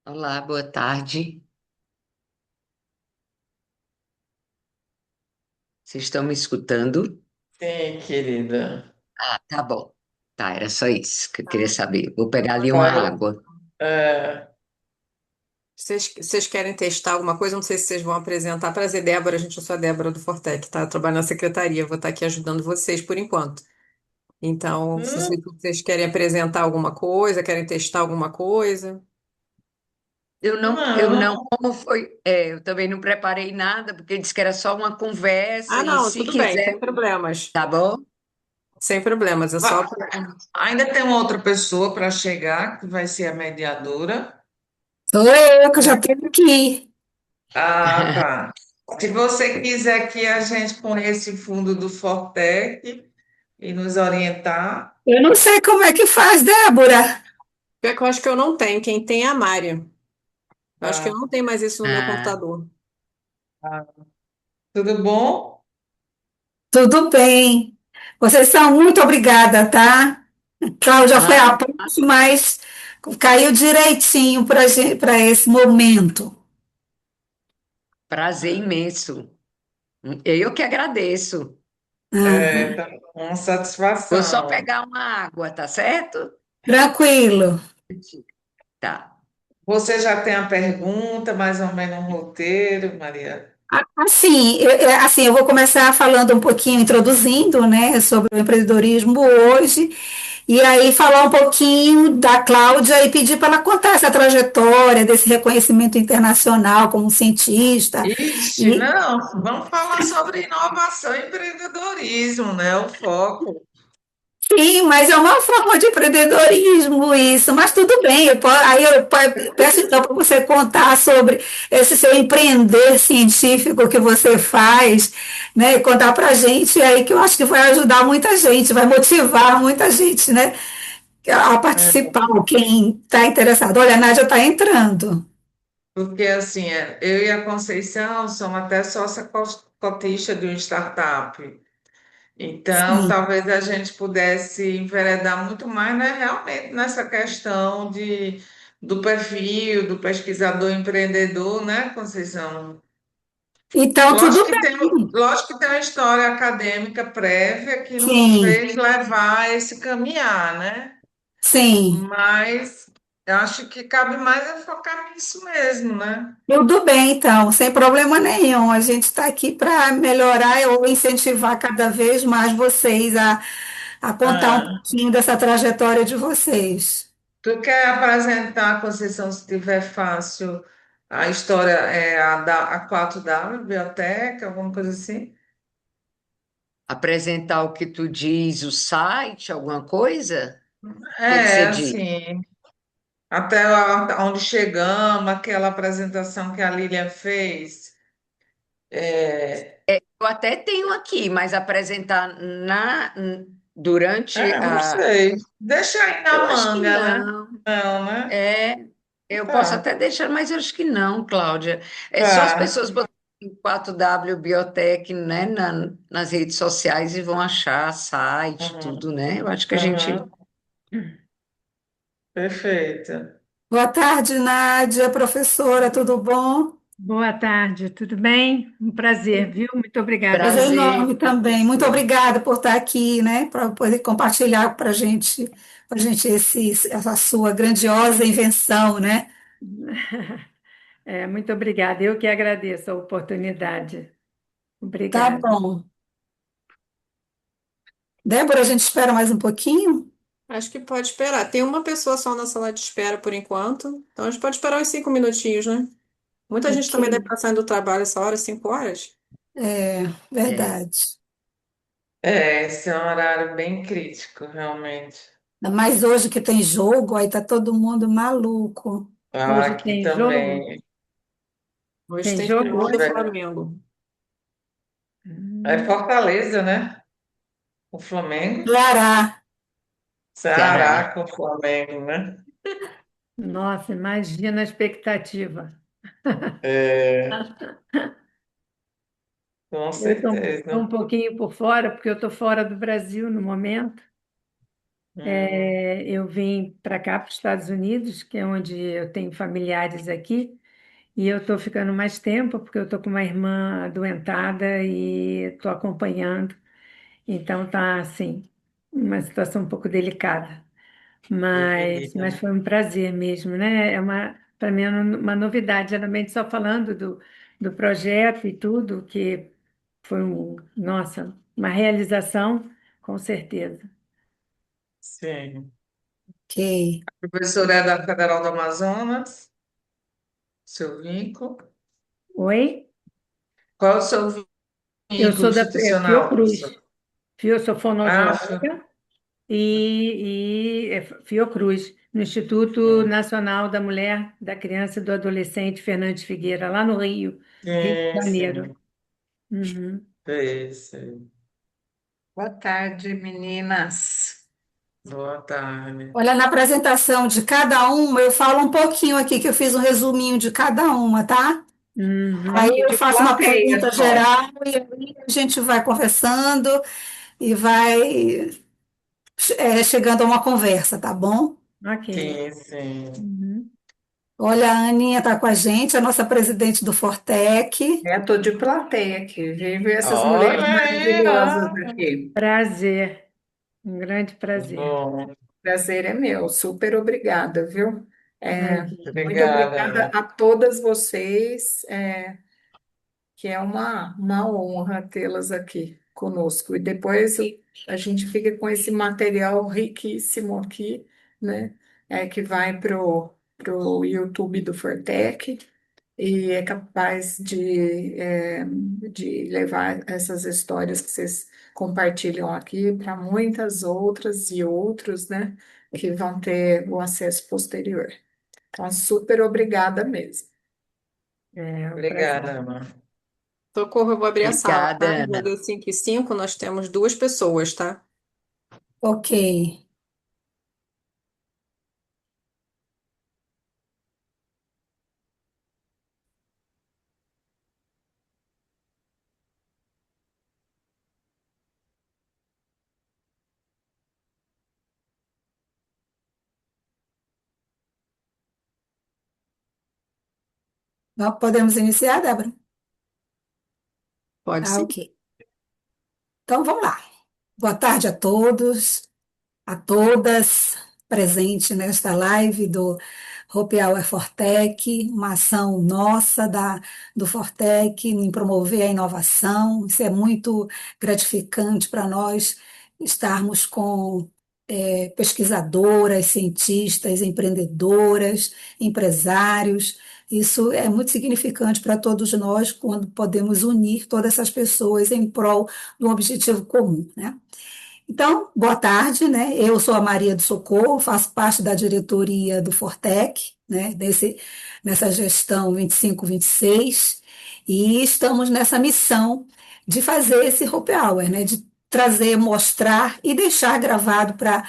Olá, boa tarde. Vocês estão me escutando? Sim, querida. Ah, tá bom. Tá, era só isso que eu queria saber. Vou pegar ali uma Agora, água. é, Vocês querem testar alguma coisa? Não sei se vocês vão apresentar. Prazer, Débora. Gente, eu sou a Débora do Fortec, tá? Eu trabalho na secretaria. Vou estar aqui ajudando vocês por enquanto. Então, se hum, vocês querem apresentar alguma coisa, querem testar alguma coisa. Eu não, não, como foi? Eu também não preparei nada, porque disse que era só uma conversa Ah, e não, se tudo bem, quiser, sem problemas. tá bom? Sem problemas, é só. va- ainda tem uma outra pessoa para chegar, que vai ser a mediadora. Sou eu que já estou aqui. Ah, tá. Se você quiser que a gente conheça o fundo do Fortec e nos orientar, Eu não sei como é que faz, Débora. Pior que eu acho que eu não tenho. Quem tem é a Mari. Eu acho que eu ah, não tenho mais isso no meu Ah, computador. ah, tudo bom? Tudo bem. Vocês são muito obrigada, tá? Cláudia foi ah, a ponte, mas caiu direitinho para esse momento. prazer imenso. Eu que agradeço. Ah, É, tá, uma Vou só satisfação. pegar uma água, tá certo? tranquilo. Tá. Você já tem a pergunta, mais ou menos um roteiro, Maria? Assim, eu vou começar falando um pouquinho, introduzindo, né, sobre o empreendedorismo hoje. E aí falar um pouquinho da Cláudia e pedir para ela contar essa trajetória desse reconhecimento internacional como cientista. Ixi, E, não, vamos falar sobre inovação e empreendedorismo, né? O foco. sim, mas é uma forma de empreendedorismo isso, mas tudo bem. Peço então para você contar sobre esse seu empreender científico que você faz, né? E contar para a gente aí que eu acho que vai ajudar muita gente, vai motivar muita gente, né? A É, participar, quem está interessado. Olha, a Nádia está entrando. porque assim, eu e a Conceição somos até sócia cotista de uma startup. Então, Sim. talvez a gente pudesse enveredar muito mais, né, realmente nessa questão do perfil do pesquisador empreendedor, né, Conceição? Então, tudo bem. Lógico que tem uma história acadêmica prévia que nos Sim, fez levar a esse caminhar, né? sim. Mas eu acho que cabe mais é focar nisso mesmo, né? Tudo bem, então, sem problema nenhum. A gente está aqui para melhorar ou incentivar cada vez mais vocês a contar um Ah, pouquinho dessa trajetória de vocês. tu quer apresentar, Conceição, se tiver fácil, a história a 4W, biblioteca, alguma coisa assim? Apresentar o que tu diz, o site, alguma coisa? O que que É, você diz? assim, onde chegamos, aquela apresentação que a Lilian fez. É, Eu até tenho aqui, mas apresentar durante não a. sei. Deixa aí Eu na acho que manga, né? não. Não, né? É, eu posso Tá, até deixar, mas eu acho que não, Cláudia. É só as tá. pessoas botarem 4W Biotech, né, nas redes sociais e vão achar site, Uhum, tudo, né? Eu acho que a gente. uhum, perfeito. Boa tarde, Nádia, professora, tudo bom? Boa tarde, tudo bem? Um prazer, viu? Muito obrigada Prazer pelo Prazer, enorme convite. também. Muito professor. obrigada por estar aqui, né? Para poder compartilhar para gente essa sua grandiosa invenção, né? Muito obrigada. Eu que agradeço a oportunidade. Tá Obrigada. bom. Débora, a gente espera mais um pouquinho? Acho que pode esperar. Tem uma pessoa só na sala de espera por enquanto. Então a gente pode esperar uns 5 minutinhos, né? Muita gente Ok, também deve estar saindo do trabalho essa hora, 5 horas. é É. verdade. Esse é um horário bem crítico, realmente. Ainda mais hoje que tem jogo, aí tá todo mundo maluco. Ah, Hoje aqui tem jogo? também. Hoje Tem tem jogo final do hoje? Flamengo. É Hum, Fortaleza, né? O Flamengo. Ceará. Ceará Ceará. com o Flamengo, né? Nossa, imagina a expectativa. É, com Eu estou certeza. um pouquinho por fora, porque eu estou fora do Brasil no momento. Eu vim para cá, para os Estados Unidos, que é onde eu tenho familiares aqui, e eu estou ficando mais tempo, porque eu estou com uma irmã adoentada e estou acompanhando. Então tá assim, uma situação um pouco delicada. Mas Entendi. foi um prazer mesmo, né? Para mim, é uma novidade, geralmente só falando do projeto e tudo, que foi nossa, uma realização, com certeza. Sim. Ok. Professora é da Federal do Amazonas, seu vínculo. Oi? Qual é o seu Eu vínculo sou da institucional, Fiocruz. professor? Eu sou Ah, fonoaudióloga e Fiocruz, no Instituto Nacional da Mulher, da Criança e do Adolescente Fernandes Figueira, lá no Rio, Rio de sim, Janeiro. sim. Uhum. Sei, sei. Boa tarde, meninas. Boa tarde. Olha, na apresentação de cada uma, eu falo um pouquinho aqui, que eu fiz um resuminho de cada uma, tá? Aí Uhum. eu De faço uma plateia pergunta só. geral e aí a gente vai conversando e vai chegando a uma conversa, tá bom? Ok. Sim, sim. Uhum. Olha, a Aninha está com a gente, a nossa presidente do Fortec. Estou de plateia aqui, vive essas mulheres Olha aí, maravilhosas ó. aqui. Prazer, um grande prazer. Bom, Prazer é meu, super obrigada, viu? Muito obrigada obrigada. a todas vocês, que é uma honra tê-las aqui conosco. E depois a gente fica com esse material riquíssimo aqui, né? Que vai pro YouTube do Fortec. E é capaz de levar essas histórias que vocês compartilham aqui para muitas outras e outros, né, que vão ter o acesso posterior. Então, super obrigada mesmo. É um prazer. Obrigada, Ana. Socorro, eu vou abrir a sala, Obrigada, tá? Vou Ana. dar 5 e 5, nós temos duas pessoas, tá? Ok. Podemos iniciar, Débora? Pode Ah, sim. ok. Então vamos lá. Boa tarde a todos, a todas, presente nesta live do Hope Hour Fortec, uma ação nossa do Fortec em promover a inovação. Isso é muito gratificante para nós estarmos com pesquisadoras, cientistas, empreendedoras, empresários. Isso é muito significante para todos nós quando podemos unir todas essas pessoas em prol de um objetivo comum, né? Então, boa tarde, né? Eu sou a Maria do Socorro, faço parte da diretoria do Fortec, né? Nessa gestão 25-26, e estamos nessa missão de fazer esse Hope Hour, né? De trazer, mostrar e deixar gravado para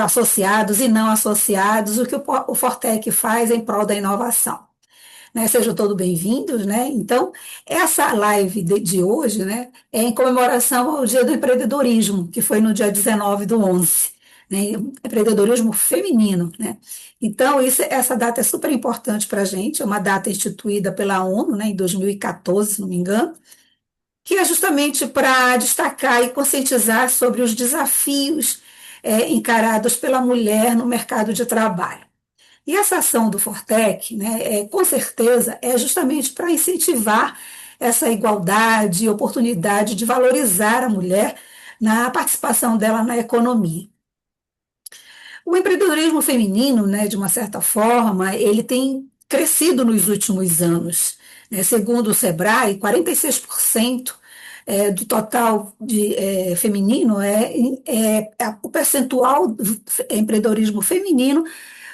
associados e não associados o que o Fortec faz em prol da inovação, né? Sejam todos bem-vindos, né? Então, essa live de hoje, né, é em comemoração ao Dia do Empreendedorismo, que foi no dia 19/11, né? Empreendedorismo feminino, né? Então, essa data é super importante para a gente, é uma data instituída pela ONU, né, em 2014, se não me engano, que é justamente para destacar e conscientizar sobre os desafios encarados pela mulher no mercado de trabalho. E essa ação do Fortec, né, com certeza, é justamente para incentivar essa igualdade e oportunidade de valorizar a mulher na participação dela na economia. O empreendedorismo feminino, né, de uma certa forma, ele tem crescido nos últimos anos, né? Segundo o Sebrae, 46% do total feminino o percentual do empreendedorismo feminino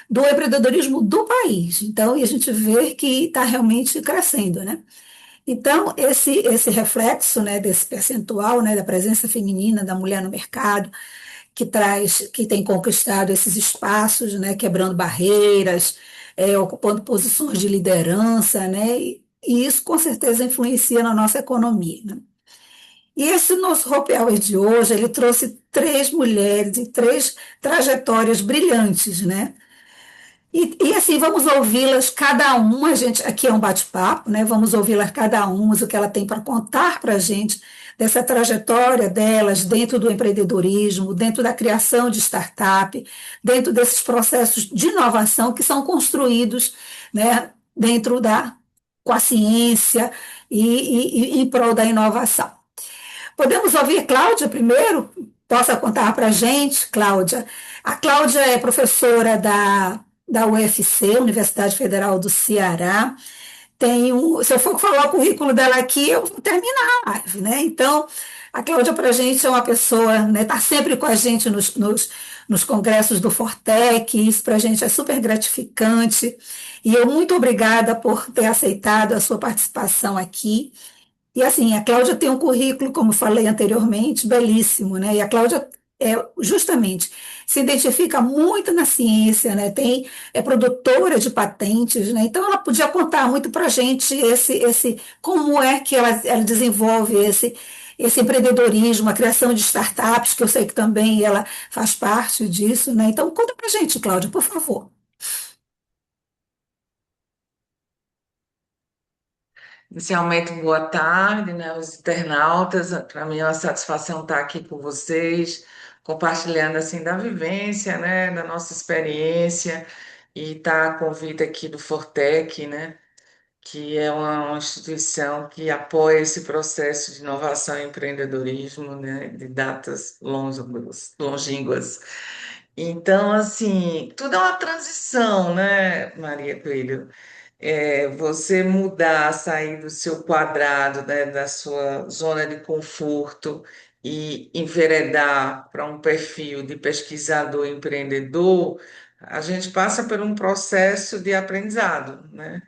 do empreendedorismo do país. Então, e a gente vê que está realmente crescendo, né? Então, esse reflexo, né, desse percentual, né, da presença feminina da mulher no mercado, que tem conquistado esses espaços, né, quebrando barreiras, ocupando posições de liderança, né, e isso com certeza influencia na nossa economia, né? E esse nosso Hope Hour de hoje, ele trouxe três mulheres e três trajetórias brilhantes, né? E assim, vamos ouvi-las cada uma, a gente, aqui é um bate-papo, né? Vamos ouvi-las cada uma, o que ela tem para contar para a gente dessa trajetória delas dentro do empreendedorismo, dentro da criação de startup, dentro desses processos de inovação que são construídos, né, dentro da, com a ciência e em prol da inovação. Podemos ouvir Cláudia primeiro? Possa contar para a gente, Cláudia? A Cláudia é professora da UFC, Universidade Federal do Ceará. Se eu for falar o currículo dela aqui, eu vou terminar a live, né? Então, a Cláudia para a gente é uma pessoa, né? Está sempre com a gente nos congressos do Fortec, isso para a gente é super gratificante. E eu muito obrigada por ter aceitado a sua participação aqui. E assim, a Cláudia tem um currículo, como falei anteriormente, belíssimo, né? E a Cláudia justamente se identifica muito na ciência, né? É produtora de patentes, né? Então ela podia contar muito para a gente como é que ela desenvolve esse empreendedorismo, a criação de startups, que eu sei que também ela faz parte disso, né? Então conta para a gente, Cláudia, por favor. Inicialmente, boa tarde, né, os internautas. Para mim é uma satisfação estar aqui com vocês, compartilhando assim da vivência, né, da nossa experiência e estar a convite aqui do Fortec, né, que é uma instituição que apoia esse processo de inovação e empreendedorismo, né, de datas longínquas. Então, assim, tudo é uma transição, né, Maria Coelho? Você mudar, sair do seu quadrado, né, da sua zona de conforto e enveredar para um perfil de pesquisador empreendedor, a gente passa por um processo de aprendizado, né?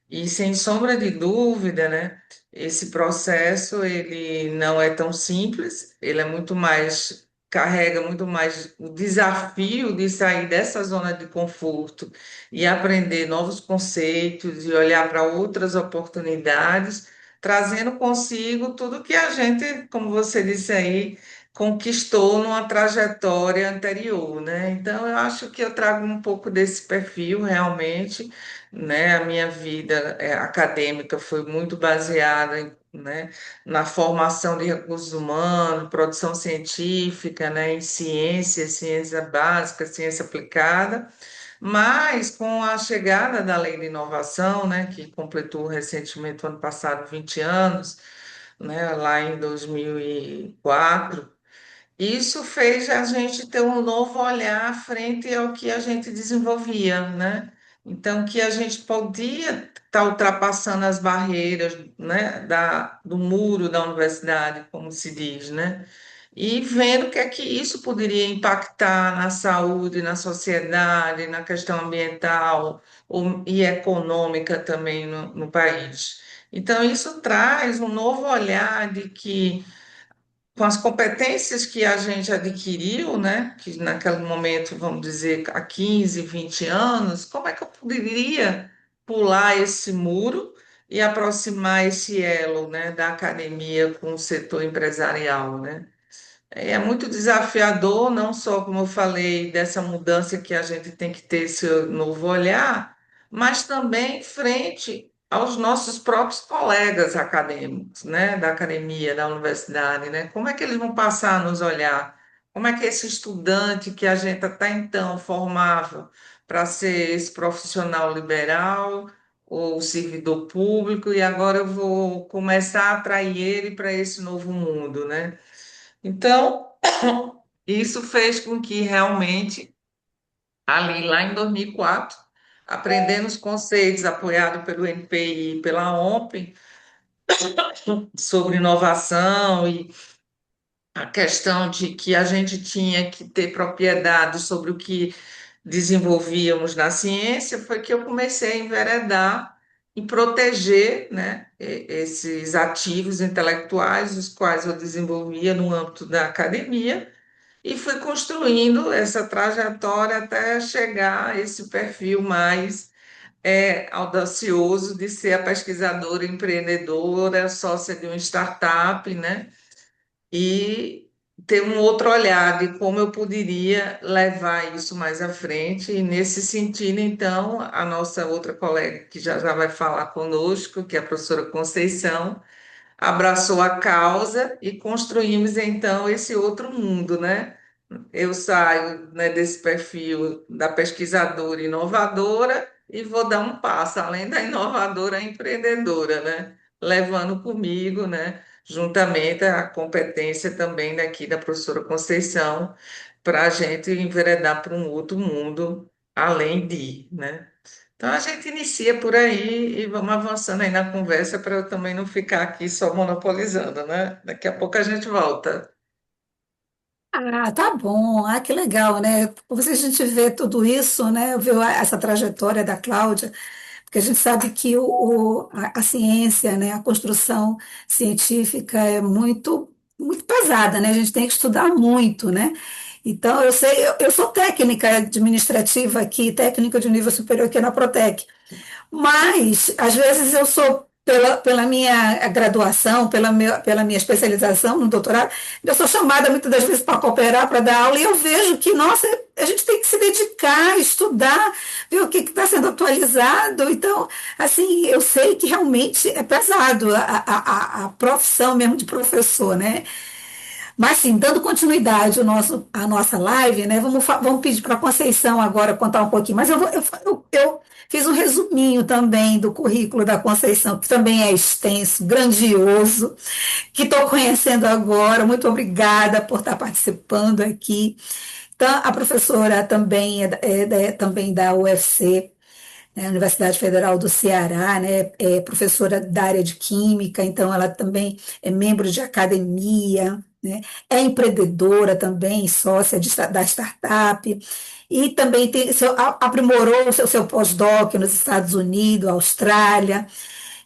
E sem sombra de dúvida, né, esse processo ele não é tão simples, ele é muito mais, carrega muito mais o desafio de sair dessa zona de conforto e aprender novos conceitos e olhar para outras oportunidades, trazendo consigo tudo que a gente, como você disse aí, conquistou numa trajetória anterior, né? Então, eu acho que eu trago um pouco desse perfil realmente, né? A minha vida acadêmica foi muito baseada né, na formação de recursos humanos, produção científica, né, em ciência, ciência básica, ciência aplicada, mas com a chegada da Lei de Inovação, né, que completou recentemente, ano passado, 20 anos, né, lá em 2004, isso fez a gente ter um novo olhar frente ao que a gente desenvolvia, né? Então, que a gente podia estar ultrapassando as barreiras, né, do muro da universidade, como se diz, né? E vendo o que é que isso poderia impactar na saúde, na sociedade, na questão ambiental e econômica também no país. Então, isso traz um novo olhar de que com as competências que a gente adquiriu, né, que naquele momento, vamos dizer, há 15, 20 anos, como é que eu poderia pular esse muro e aproximar esse elo, né, da academia com o setor empresarial, né? É muito desafiador, não só, como eu falei, dessa mudança que a gente tem que ter esse novo olhar, mas também frente aos nossos próprios colegas acadêmicos, né, da academia, da universidade, né? Como é que eles vão passar a nos olhar? Como é que esse estudante que a gente até então formava para ser esse profissional liberal ou servidor público, e agora eu vou começar a atrair ele para esse novo mundo, né? Então, isso fez com que realmente, ali lá em 2004, aprendendo os conceitos apoiado pelo NPI e pela OMP, sobre inovação e a questão de que a gente tinha que ter propriedade sobre o que desenvolvíamos na ciência, foi que eu comecei a enveredar e proteger, né, esses ativos intelectuais, os quais eu desenvolvia no âmbito da academia, e fui construindo essa trajetória até chegar a esse perfil mais audacioso de ser a pesquisadora empreendedora, sócia de uma startup, né? e ter um outro olhar de como eu poderia levar isso mais à frente. E nesse sentido, então, a nossa outra colega que já vai falar conosco, que é a professora Conceição, abraçou a causa e construímos então esse outro mundo, né? Eu saio, né, desse perfil da pesquisadora inovadora e vou dar um passo além da inovadora empreendedora, né? Levando comigo, né, juntamente a competência também daqui da professora Conceição, para a gente enveredar para um outro mundo além de, né? Então a gente inicia por aí e vamos avançando aí na conversa para eu também não ficar aqui só monopolizando, né? Daqui a pouco a gente volta. Ah, tá bom. Ah, que legal, né? Você a gente vê tudo isso, né? Vê essa trajetória da Cláudia, porque a gente sabe que a ciência, né, a construção científica é muito pesada, né? A gente tem que estudar muito, né? Então, eu sei, eu sou técnica administrativa aqui, técnica de nível superior aqui na Protec. Mas, às vezes, eu sou, pela minha graduação, pela minha especialização no doutorado, eu sou chamada muitas das vezes para cooperar, para dar aula, e eu vejo que, nossa, a gente tem que se dedicar, estudar, ver o que está sendo atualizado. Então, assim, eu sei que realmente é pesado a profissão mesmo de professor, né? Mas, sim, dando continuidade à nossa live, né? Vamos pedir para a Conceição agora contar um pouquinho. Mas eu fiz um resuminho também do currículo da Conceição, que também é extenso, grandioso, que estou conhecendo agora. Muito obrigada por estar participando aqui. Então, a professora também também da UFC, né, Universidade Federal do Ceará, né, é professora da área de Química, então ela também é membro de academia, né, é empreendedora também, sócia da startup, e também aprimorou seu pós-doc nos Estados Unidos, Austrália.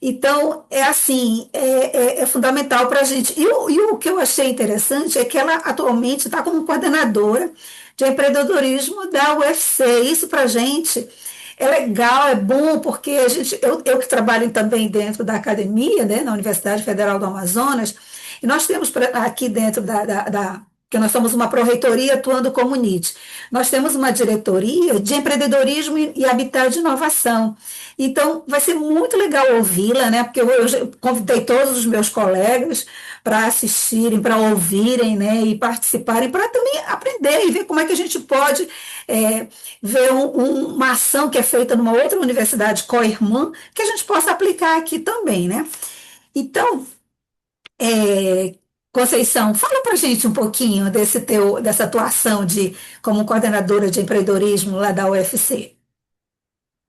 Então, é assim, é fundamental para a gente. E o que eu achei interessante é que ela atualmente está como coordenadora de empreendedorismo da UFC. Isso para a gente é legal, é bom, porque eu que trabalho também dentro da academia, né, na Universidade Federal do Amazonas, e nós temos aqui dentro que nós somos uma pró-reitoria atuando como NIT. Nós temos uma diretoria de empreendedorismo e habitat de inovação. Então, vai ser muito legal ouvi-la, né? Porque eu já convidei todos os meus colegas para assistirem, para ouvirem, né? E participarem, para também aprender e ver como é que a gente pode ver uma ação que é feita numa outra universidade co-irmã, que a gente possa aplicar aqui também, né? Então, é, Conceição, fala para a gente um pouquinho dessa atuação como coordenadora de empreendedorismo lá da UFC.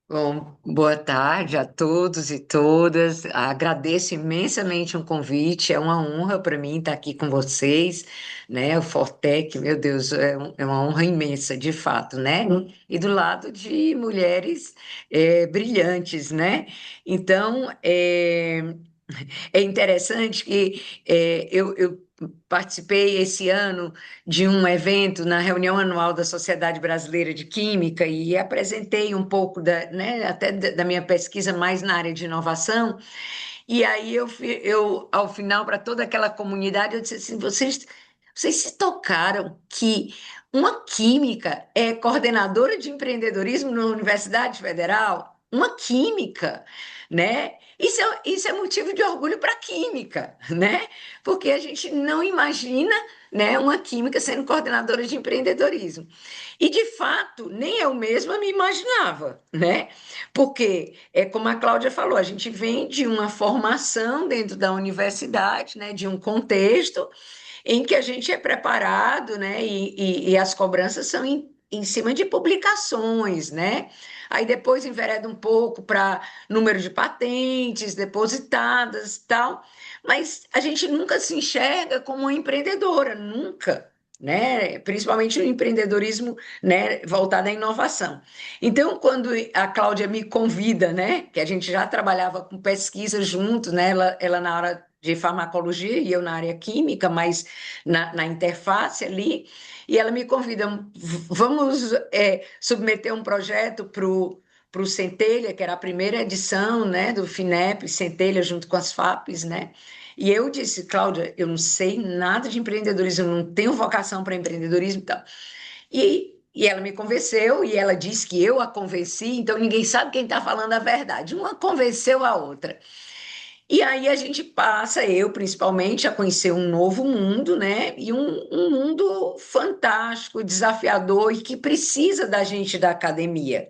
Bom, boa tarde a todos e todas. Agradeço imensamente o convite. É uma honra para mim estar aqui com vocês, né? O Fortec, meu Deus, é uma honra imensa, de fato, né? E do lado de mulheres brilhantes, né? Então, é interessante que eu participei esse ano de um evento na reunião anual da Sociedade Brasileira de Química e apresentei um pouco né, até da minha pesquisa mais na área de inovação. E aí ao final, para toda aquela comunidade, eu disse assim, vocês se tocaram que uma química é coordenadora de empreendedorismo na Universidade Federal? Uma química, né? Isso é motivo de orgulho para a química, né? Porque a gente não imagina, né, uma química sendo coordenadora de empreendedorismo. E, de fato, nem eu mesma me imaginava, né? Porque, como a Cláudia falou, a gente vem de uma formação dentro da universidade, né, de um contexto em que a gente é preparado, né, e as cobranças são em cima de publicações, né? Aí depois envereda um pouco para número de patentes depositadas e tal, mas a gente nunca se enxerga como uma empreendedora, nunca, né? Principalmente no empreendedorismo, né, voltado à inovação. Então, quando a Cláudia me convida, né, que a gente já trabalhava com pesquisa juntos, né, ela na hora de farmacologia e eu na área química, mas na interface ali, e ela me convida, vamos submeter um projeto para o Centelha, que era a primeira edição, né, do FINEP, Centelha junto com as FAPES, né? E eu disse, Cláudia, eu não sei nada de empreendedorismo, eu não tenho vocação para empreendedorismo e tal. E ela me convenceu, e ela disse que eu a convenci, então ninguém sabe quem está falando a verdade. Uma convenceu a outra. E aí a gente passa, eu principalmente, a conhecer um novo mundo, né? E um mundo fantástico, desafiador e que precisa da gente da academia,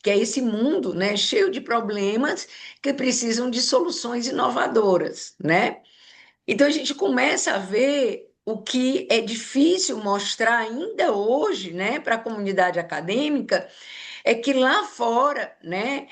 que é esse mundo, né, cheio de problemas que precisam de soluções inovadoras, né? Então a gente começa a ver o que é difícil mostrar ainda hoje, né, para a comunidade acadêmica, é que lá fora, né,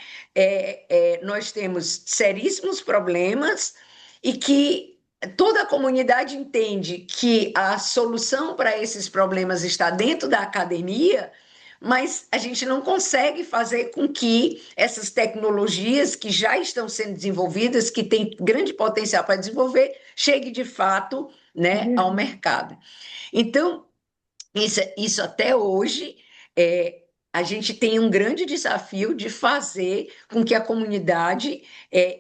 nós temos seríssimos problemas e que toda a comunidade entende que a solução para esses problemas está dentro da academia, mas a gente não consegue fazer com que essas tecnologias que já estão sendo desenvolvidas, que têm grande potencial para desenvolver, chegue de fato, É né, ao verdade. mercado. Então, isso até hoje, é, a gente tem um grande desafio de fazer com que a comunidade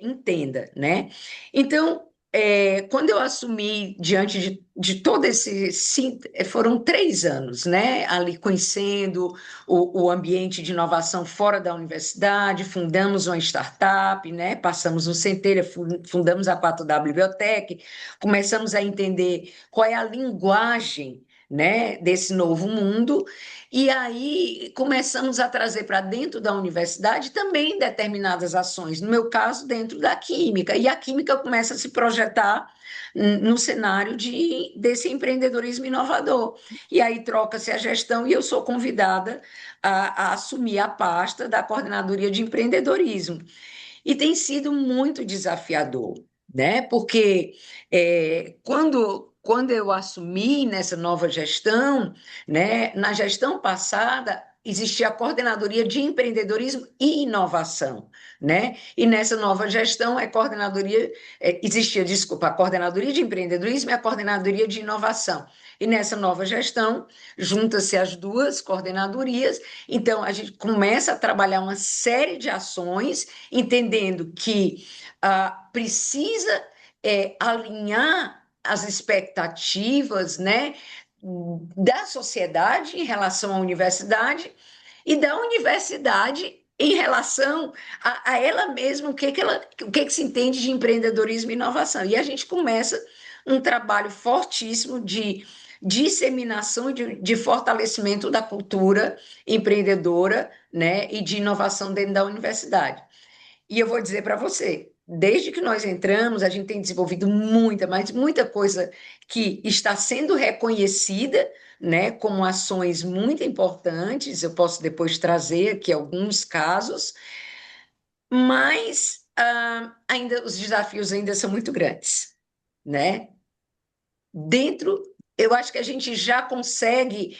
entenda, né? Então, quando eu assumi diante de todo esse, foram 3 anos, né? Ali conhecendo o ambiente de inovação fora da universidade, fundamos uma startup, né? Passamos no Centelha, fundamos a 4W Biotech, começamos a entender qual é a linguagem, né, desse novo mundo, e aí começamos a trazer para dentro da universidade também determinadas ações, no meu caso, dentro da química, e a química começa a se projetar no cenário desse empreendedorismo inovador. E aí troca-se a gestão e eu sou convidada a assumir a pasta da coordenadoria de empreendedorismo. E tem sido muito desafiador, né? Porque quando eu assumi nessa nova gestão, né, na gestão passada, existia a coordenadoria de empreendedorismo e inovação, né? E nessa nova gestão existia, desculpa, a coordenadoria de empreendedorismo e a coordenadoria de inovação. E nessa nova gestão, junta-se as duas coordenadorias, então a gente começa a trabalhar uma série de ações entendendo que precisa alinhar as expectativas, né, da sociedade em relação à universidade e da universidade em relação a ela mesma, o que se entende de empreendedorismo e inovação. E a gente começa um trabalho fortíssimo de disseminação e de fortalecimento da cultura empreendedora, né, e de inovação dentro da universidade. E eu vou dizer para você, desde que nós entramos, a gente tem desenvolvido muita, mas muita coisa que está sendo reconhecida, né, como ações muito importantes. Eu posso depois trazer aqui alguns casos, mas ainda os desafios ainda são muito grandes, né? Dentro, eu acho que a gente já consegue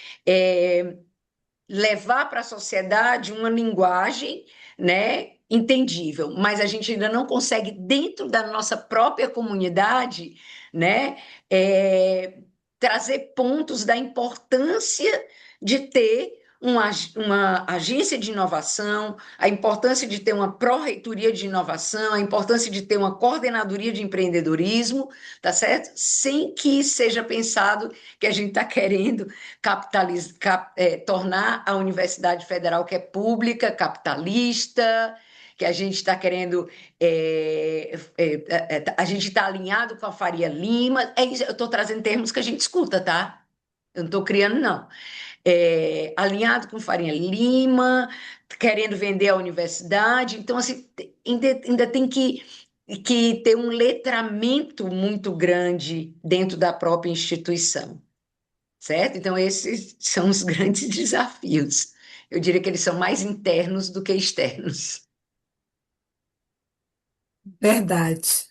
levar para a sociedade uma linguagem, né, entendível, mas a gente ainda não consegue, dentro da nossa própria comunidade, né, trazer pontos da importância de ter uma agência de inovação, a importância de ter uma pró-reitoria de inovação, a importância de ter uma coordenadoria de empreendedorismo, tá certo? Sem que seja pensado que a gente está querendo tornar a Universidade Federal, que é pública, capitalista, que a gente está querendo, a gente está alinhado com a Faria Lima. É isso, eu estou trazendo termos que a gente escuta, tá? Eu não estou criando, não. Alinhado com Faria Lima, querendo vender a universidade. Então, assim, ainda tem que ter um letramento muito grande dentro da própria instituição, certo? Então, esses são os grandes desafios. Eu diria que eles são mais internos do que externos. Verdade.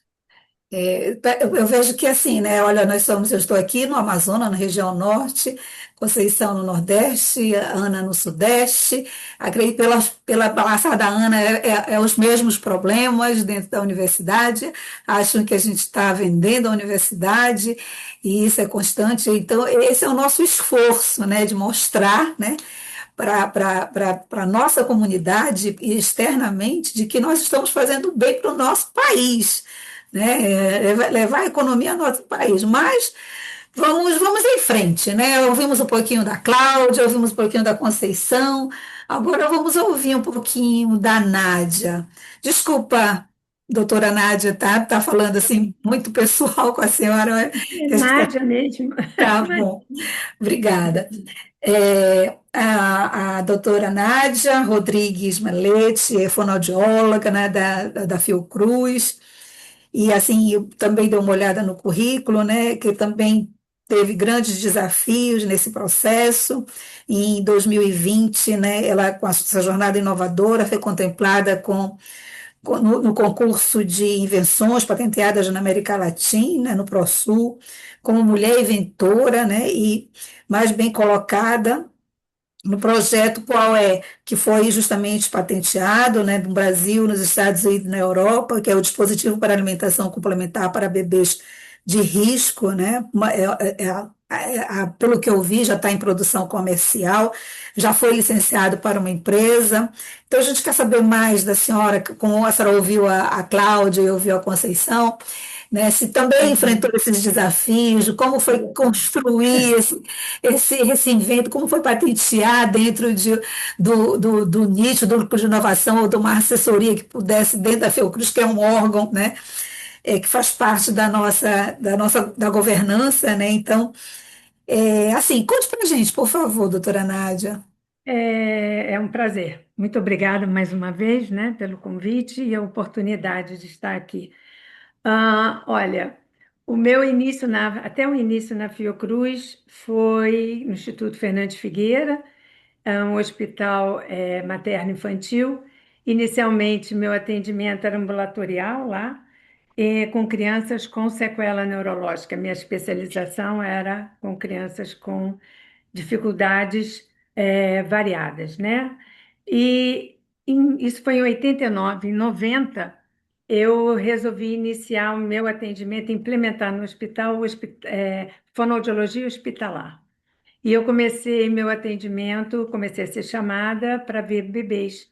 Eu vejo que assim, né? Olha, eu estou aqui no Amazonas, na região norte, Conceição no Nordeste, a Ana no Sudeste. Acredito pela passada da Ana, os mesmos problemas dentro da universidade. Acham que a gente está vendendo a universidade, e isso é constante. Então, esse é o nosso esforço, né? De mostrar, né? Para a nossa comunidade e externamente de que nós estamos fazendo bem para o nosso país, né? Levar a economia ao nosso país. Mas vamos em frente, né? Ouvimos um pouquinho da Cláudia, ouvimos um pouquinho da Conceição, agora vamos ouvir um pouquinho da Nádia. Desculpa, doutora Nádia, tá falando assim muito pessoal com a senhora, É que a gente Nádia mesmo. tá bom, obrigada. A doutora Nádia Rodrigues Malete é fonoaudióloga, né, da Fiocruz, e assim, eu também dei uma olhada no currículo, né, que também teve grandes desafios nesse processo. E em 2020, né, ela, com a sua jornada inovadora, foi contemplada no concurso de invenções patenteadas na América Latina, no ProSul, como mulher inventora, né, e mais bem colocada no projeto qual é, que foi justamente patenteado, né, no Brasil, nos Estados Unidos e na Europa, que é o dispositivo para alimentação complementar para bebês de risco, né, pelo que eu vi, já está em produção comercial, já foi licenciado para uma empresa. Então, a gente quer saber mais da senhora, como a senhora ouviu a Cláudia e ouviu a Conceição, né? Se também enfrentou Uhum. esses desafios, como foi construir esse invento, como foi patentear dentro do nicho, do grupo de inovação ou de uma assessoria que pudesse, dentro da Fiocruz, que é um órgão, né? Que faz parte da governança, né? Então, assim, conte para a gente, por favor, doutora Nádia. É um prazer. Muito obrigada mais uma vez, né, pelo convite e a oportunidade de estar aqui. Olha, até o início na Fiocruz foi no Instituto Fernandes Figueira, um hospital materno-infantil. Inicialmente, meu atendimento era ambulatorial lá, com crianças com sequela neurológica. Minha especialização era com crianças com dificuldades variadas, né? E isso foi em 89. Em 90, eu resolvi iniciar o meu atendimento, implementar no hospital, fonoaudiologia hospitalar. E eu comecei meu atendimento, comecei a ser chamada para ver bebês,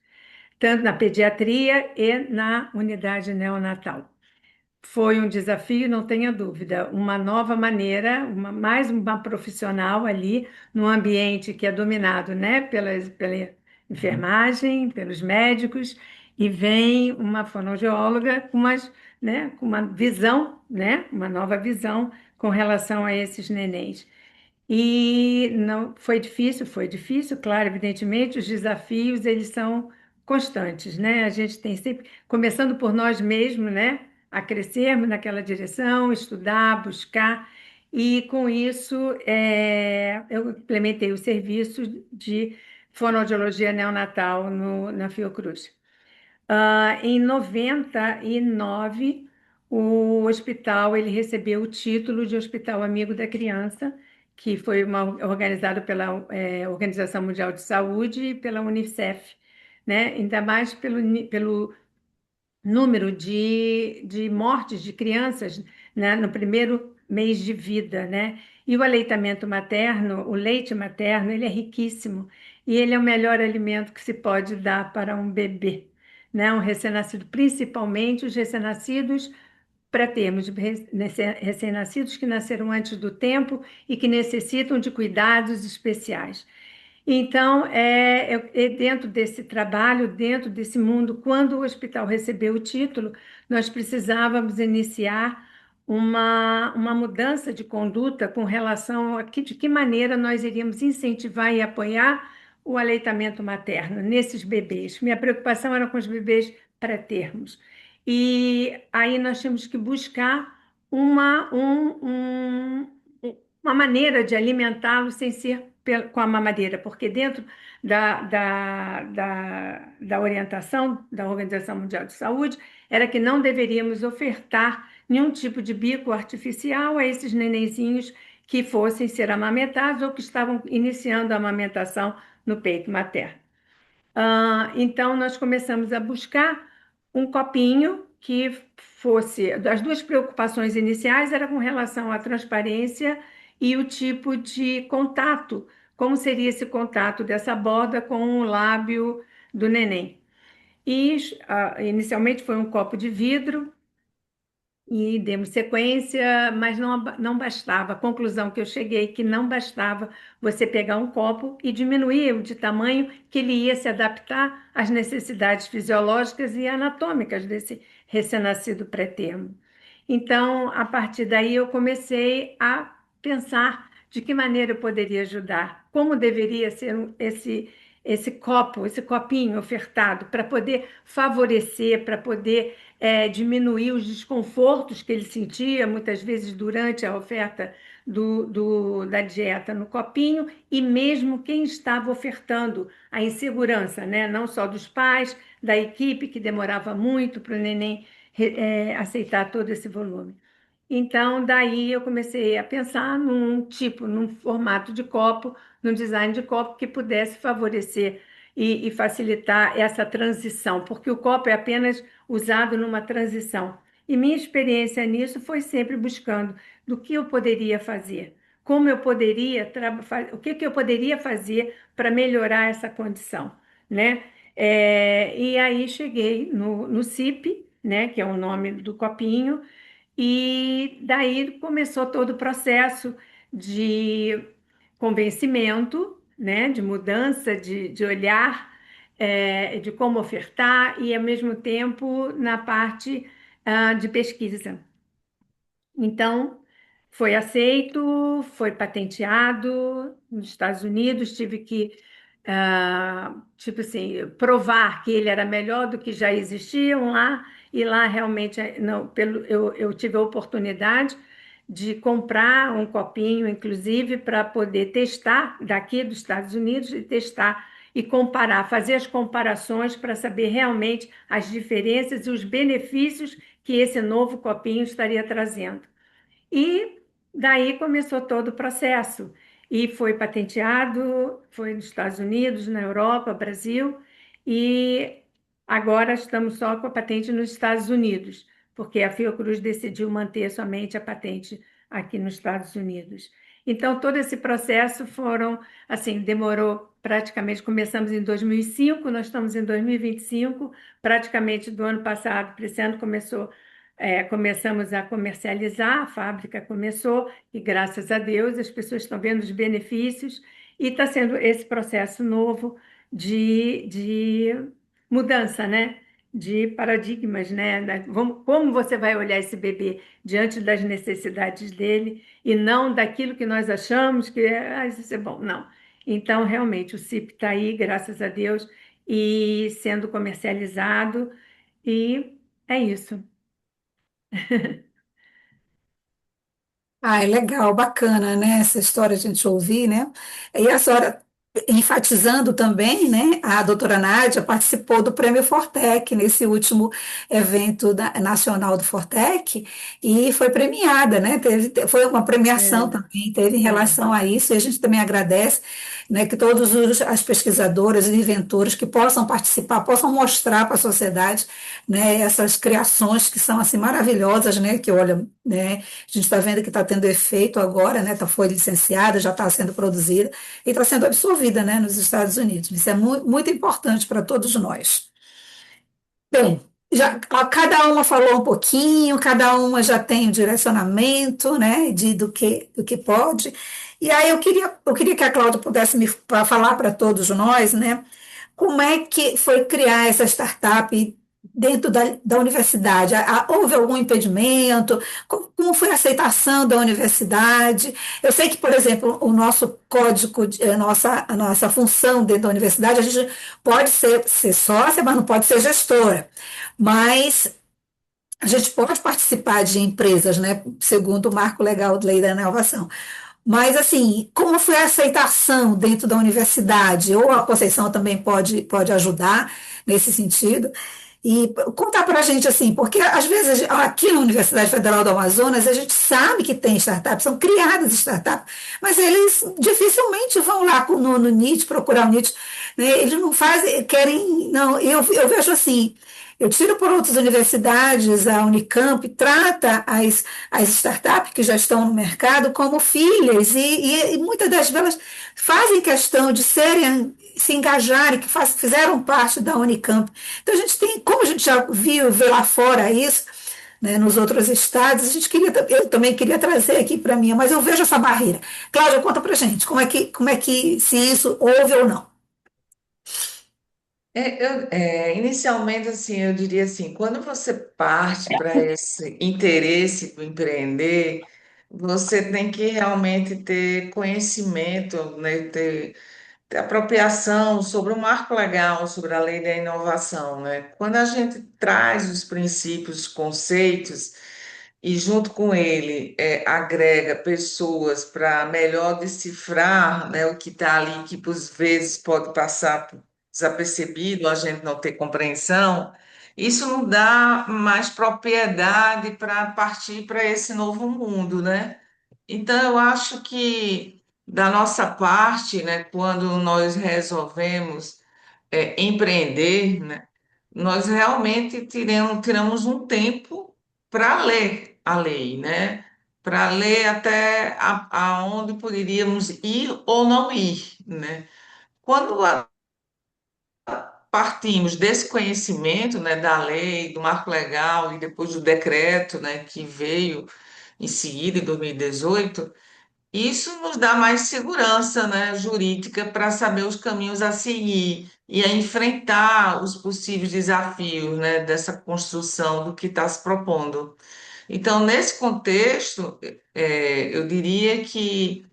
tanto na pediatria e na unidade neonatal. Foi um desafio, não tenha dúvida, uma nova maneira, mais uma profissional ali, num ambiente que é dominado, né, pela enfermagem, pelos médicos, e vem uma fonoaudióloga com uma visão, né, uma nova visão com relação a esses nenéns. E não foi difícil, claro, evidentemente, os desafios eles são constantes, né? A gente tem sempre, começando por nós mesmos, né, a crescermos naquela direção, estudar, buscar, e com isso eu implementei o serviço de fonoaudiologia neonatal na Fiocruz. Em 99, o hospital ele recebeu o título de Hospital Amigo da Criança, que foi organizado pela Organização Mundial de Saúde e pela Unicef, né? Ainda mais pelo número de mortes de crianças, né, no primeiro mês de vida, né? E o aleitamento materno, o leite materno, ele é riquíssimo e ele é o melhor alimento que se pode dar para um bebê, né? Um recém-nascido, principalmente os recém-nascidos pré-termos, recém-nascidos que nasceram antes do tempo e que necessitam de cuidados especiais. Então, dentro desse trabalho, dentro desse mundo, quando o hospital recebeu o título, nós precisávamos iniciar uma mudança de conduta com relação de que maneira nós iríamos incentivar e apoiar o aleitamento materno nesses bebês. Minha preocupação era com os bebês pré-termos. E aí nós tínhamos que buscar uma maneira de alimentá-los sem ser com a mamadeira, porque dentro da orientação da Organização Mundial de Saúde era que não deveríamos ofertar nenhum tipo de bico artificial a esses nenenzinhos que fossem ser amamentados ou que estavam iniciando a amamentação no peito materno. Então, nós começamos a buscar um copinho que fosse. As duas preocupações iniciais eram com relação à transparência e o tipo de contato, como seria esse contato dessa borda com o lábio do neném. E inicialmente foi um copo de vidro e demos sequência, mas não bastava. A conclusão que eu cheguei que não bastava você pegar um copo e diminuir o de tamanho, que ele ia se adaptar às necessidades fisiológicas e anatômicas desse recém-nascido pré-termo. Então, a partir daí, eu comecei a pensar de que maneira eu poderia ajudar, como deveria ser esse copo, esse copinho ofertado, para poder favorecer, para poder diminuir os desconfortos que ele sentia, muitas vezes durante a oferta da dieta no copinho, e mesmo quem estava ofertando a insegurança, né? Não só dos pais, da equipe, que demorava muito para o neném aceitar todo esse volume. Então, daí eu comecei a pensar num formato de copo, num design de copo que pudesse favorecer e facilitar essa transição, porque o copo é apenas usado numa transição. E minha experiência nisso foi sempre buscando do que eu poderia fazer, como eu poderia, o que que eu poderia fazer para melhorar essa condição, né? E aí cheguei no CIP, né, que é o nome do copinho, e daí começou todo o processo de convencimento, né, de mudança de olhar, de como ofertar, e ao mesmo tempo na parte de pesquisa. Então, foi aceito, foi patenteado nos Estados Unidos, tive que, tipo assim, provar que ele era melhor do que já existiam lá, e lá realmente não, eu tive a oportunidade de comprar um copinho, inclusive, para poder testar daqui dos Estados Unidos e testar e comparar, fazer as comparações para saber realmente as diferenças e os benefícios que esse novo copinho estaria trazendo. E daí começou todo o processo. E foi patenteado, foi nos Estados Unidos, na Europa, Brasil, e agora estamos só com a patente nos Estados Unidos, porque a Fiocruz decidiu manter somente a patente aqui nos Estados Unidos. Então, todo esse processo assim, demorou praticamente, começamos em 2005, nós estamos em 2025, praticamente do ano passado para esse ano começamos a comercializar, a fábrica começou, e graças a Deus as pessoas estão vendo os benefícios, e está sendo esse processo novo de mudança, né? De paradigmas, né? Como você vai olhar esse bebê diante das necessidades dele e não daquilo que nós achamos que isso é bom. Não. Então, realmente, o CIP está aí, graças a Deus, e sendo comercializado, e é isso. Ah, é legal, bacana, né? Essa história a gente ouvir, né? E a senhora, enfatizando também, né? A doutora Nádia participou do Prêmio Fortec nesse último evento nacional do Fortec e foi premiada, né? Foi uma premiação É, também, teve em é. relação a isso, e a gente também agradece, né? Que todos as pesquisadoras e inventores que possam participar, possam mostrar para a sociedade, né? Essas criações que são assim maravilhosas, né? Que olha, né? A gente está vendo que está tendo efeito agora, né? Foi licenciada, já está sendo produzida e está sendo absorvida, né, nos Estados Unidos. Isso é muito importante para todos nós. Bem, cada uma falou um pouquinho, cada uma já tem um direcionamento, né, do que pode. E aí eu queria que a Cláudia pudesse falar para todos nós, né, como é que foi criar essa startup dentro da universidade? Houve algum impedimento? Como foi a aceitação da universidade? Eu sei que, por exemplo, o nosso código, a nossa função dentro da universidade, a gente pode ser sócia, mas não pode ser gestora. Mas a gente pode participar de empresas, né, segundo o marco legal de lei da inovação. Mas, assim, como foi a aceitação dentro da universidade? Ou a Conceição também pode ajudar nesse sentido? E contar para a gente, assim, porque às vezes aqui na Universidade Federal do Amazonas a gente sabe que tem startups, são criadas startups, mas eles dificilmente vão lá no NIT, procurar o NIT, né? Eles não fazem, querem, não, eu vejo assim, eu tiro por outras universidades, a Unicamp trata as startups que já estão no mercado como filhas, e muitas delas fazem questão de se engajarem, que fizeram parte da Unicamp. Então a gente tem, como a gente já vê lá fora isso, né, nos outros estados. Eu também queria trazer aqui para mim, mas eu vejo essa barreira. Cláudia, conta para gente, como é que, se isso houve ou não. Inicialmente, assim, eu diria assim, quando você parte para esse interesse do empreender, você tem que realmente ter conhecimento, né, ter apropriação sobre o marco legal, sobre a lei da inovação, né? Quando a gente traz os princípios, os conceitos, e junto com ele agrega pessoas para melhor decifrar, né, o que está ali, que por vezes pode passar desapercebido, a gente não ter compreensão, isso não dá mais propriedade para partir para esse novo mundo, né? Então, eu acho que da nossa parte, né, quando nós resolvemos empreender, né, nós realmente tiramos um tempo para ler a lei, né? Para ler até aonde poderíamos ir ou não ir, né? Quando partimos desse conhecimento, né, da lei, do marco legal e depois do decreto, né, que veio em seguida, em 2018, isso nos dá mais segurança, né, jurídica para saber os caminhos a seguir e a enfrentar os possíveis desafios, né, dessa construção do que está se propondo. Então, nesse contexto, eu diria que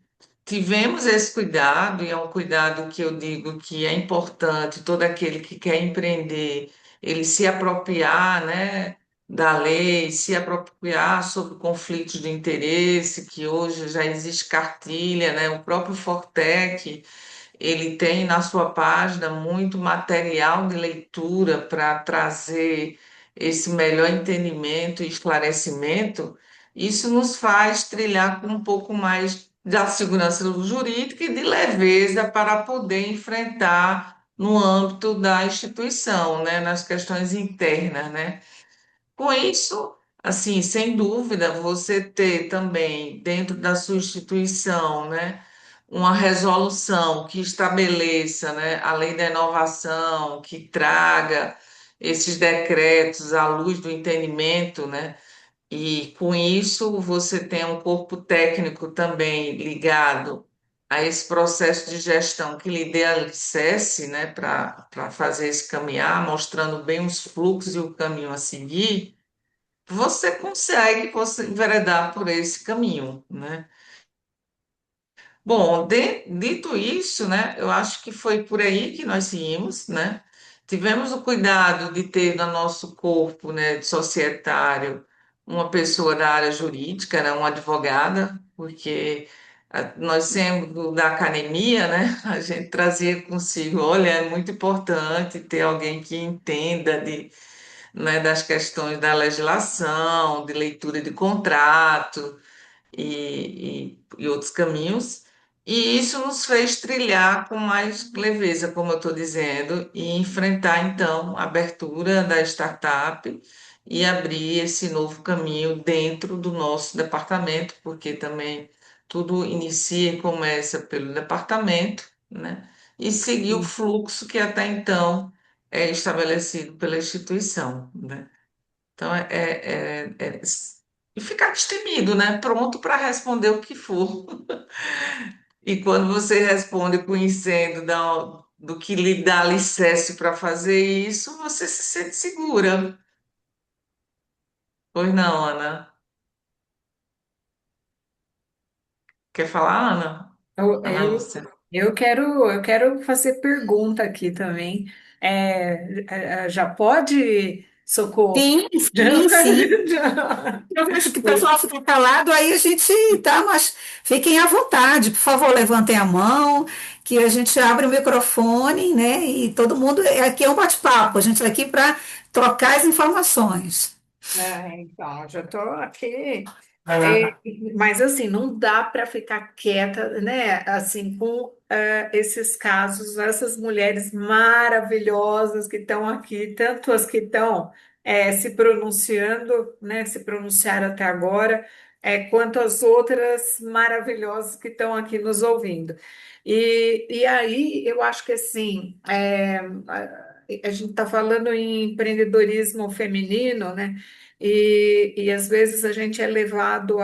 tivemos esse cuidado, e é um cuidado que eu digo que é importante, todo aquele que quer empreender, ele se apropriar, né, da lei, se apropriar sobre conflitos de interesse, que hoje já existe cartilha, né, o próprio Fortec, ele tem na sua página muito material de leitura para trazer esse melhor entendimento e esclarecimento. Isso nos faz trilhar com um pouco mais da segurança jurídica e de leveza para poder enfrentar no âmbito da instituição, né, nas questões internas, né? Com isso, assim, sem dúvida, você ter também dentro da sua instituição, né, uma resolução que estabeleça, né, a lei da inovação, que traga esses decretos à luz do entendimento, né, e com isso você tem um corpo técnico também ligado a esse processo de gestão que lhe dê alicerce, né, para fazer esse caminhar, mostrando bem os fluxos e o caminho a seguir, você consegue você enveredar por esse caminho, né? Bom, dito isso, né, eu acho que foi por aí que nós seguimos, né? Tivemos o cuidado de ter no nosso corpo, né, de societário, uma pessoa da área jurídica, né, uma advogada, porque nós sempre da academia, né, a gente trazia consigo, olha, é muito importante ter alguém que entenda né, das questões da legislação, de leitura de contrato e outros caminhos. E isso nos fez trilhar com mais leveza, como eu estou dizendo, e enfrentar então a abertura da startup e abrir esse novo caminho dentro do nosso departamento, porque também tudo inicia e começa pelo departamento, né? E seguir o fluxo que até então é estabelecido pela instituição, né? Então, e ficar destemido, né? Pronto para responder o que for. E quando você responde conhecendo do que lhe dá alicerce para fazer isso, você se sente segura. Pois não, Ana? Quer falar, Ana? Eu, Ana eu, Lúcia. eu quero fazer pergunta aqui também. Já pode, Socorro? Sim, sim, sim. Eu vejo que o pessoal fica calado, aí a gente tá, mas fiquem à vontade, por favor, levantem a mão, que a gente abre o microfone, né? E todo mundo, aqui é um bate-papo, a gente está aqui para trocar as informações. Então, já estou aqui. É, mas assim, não dá para ficar quieta, né? Assim, com esses casos, essas mulheres maravilhosas que estão aqui, tanto as que estão se pronunciando, né? Se pronunciaram até agora, quanto as outras maravilhosas que estão aqui nos ouvindo. E aí, eu acho que assim, a gente está falando em empreendedorismo feminino, né? e às vezes a gente é levado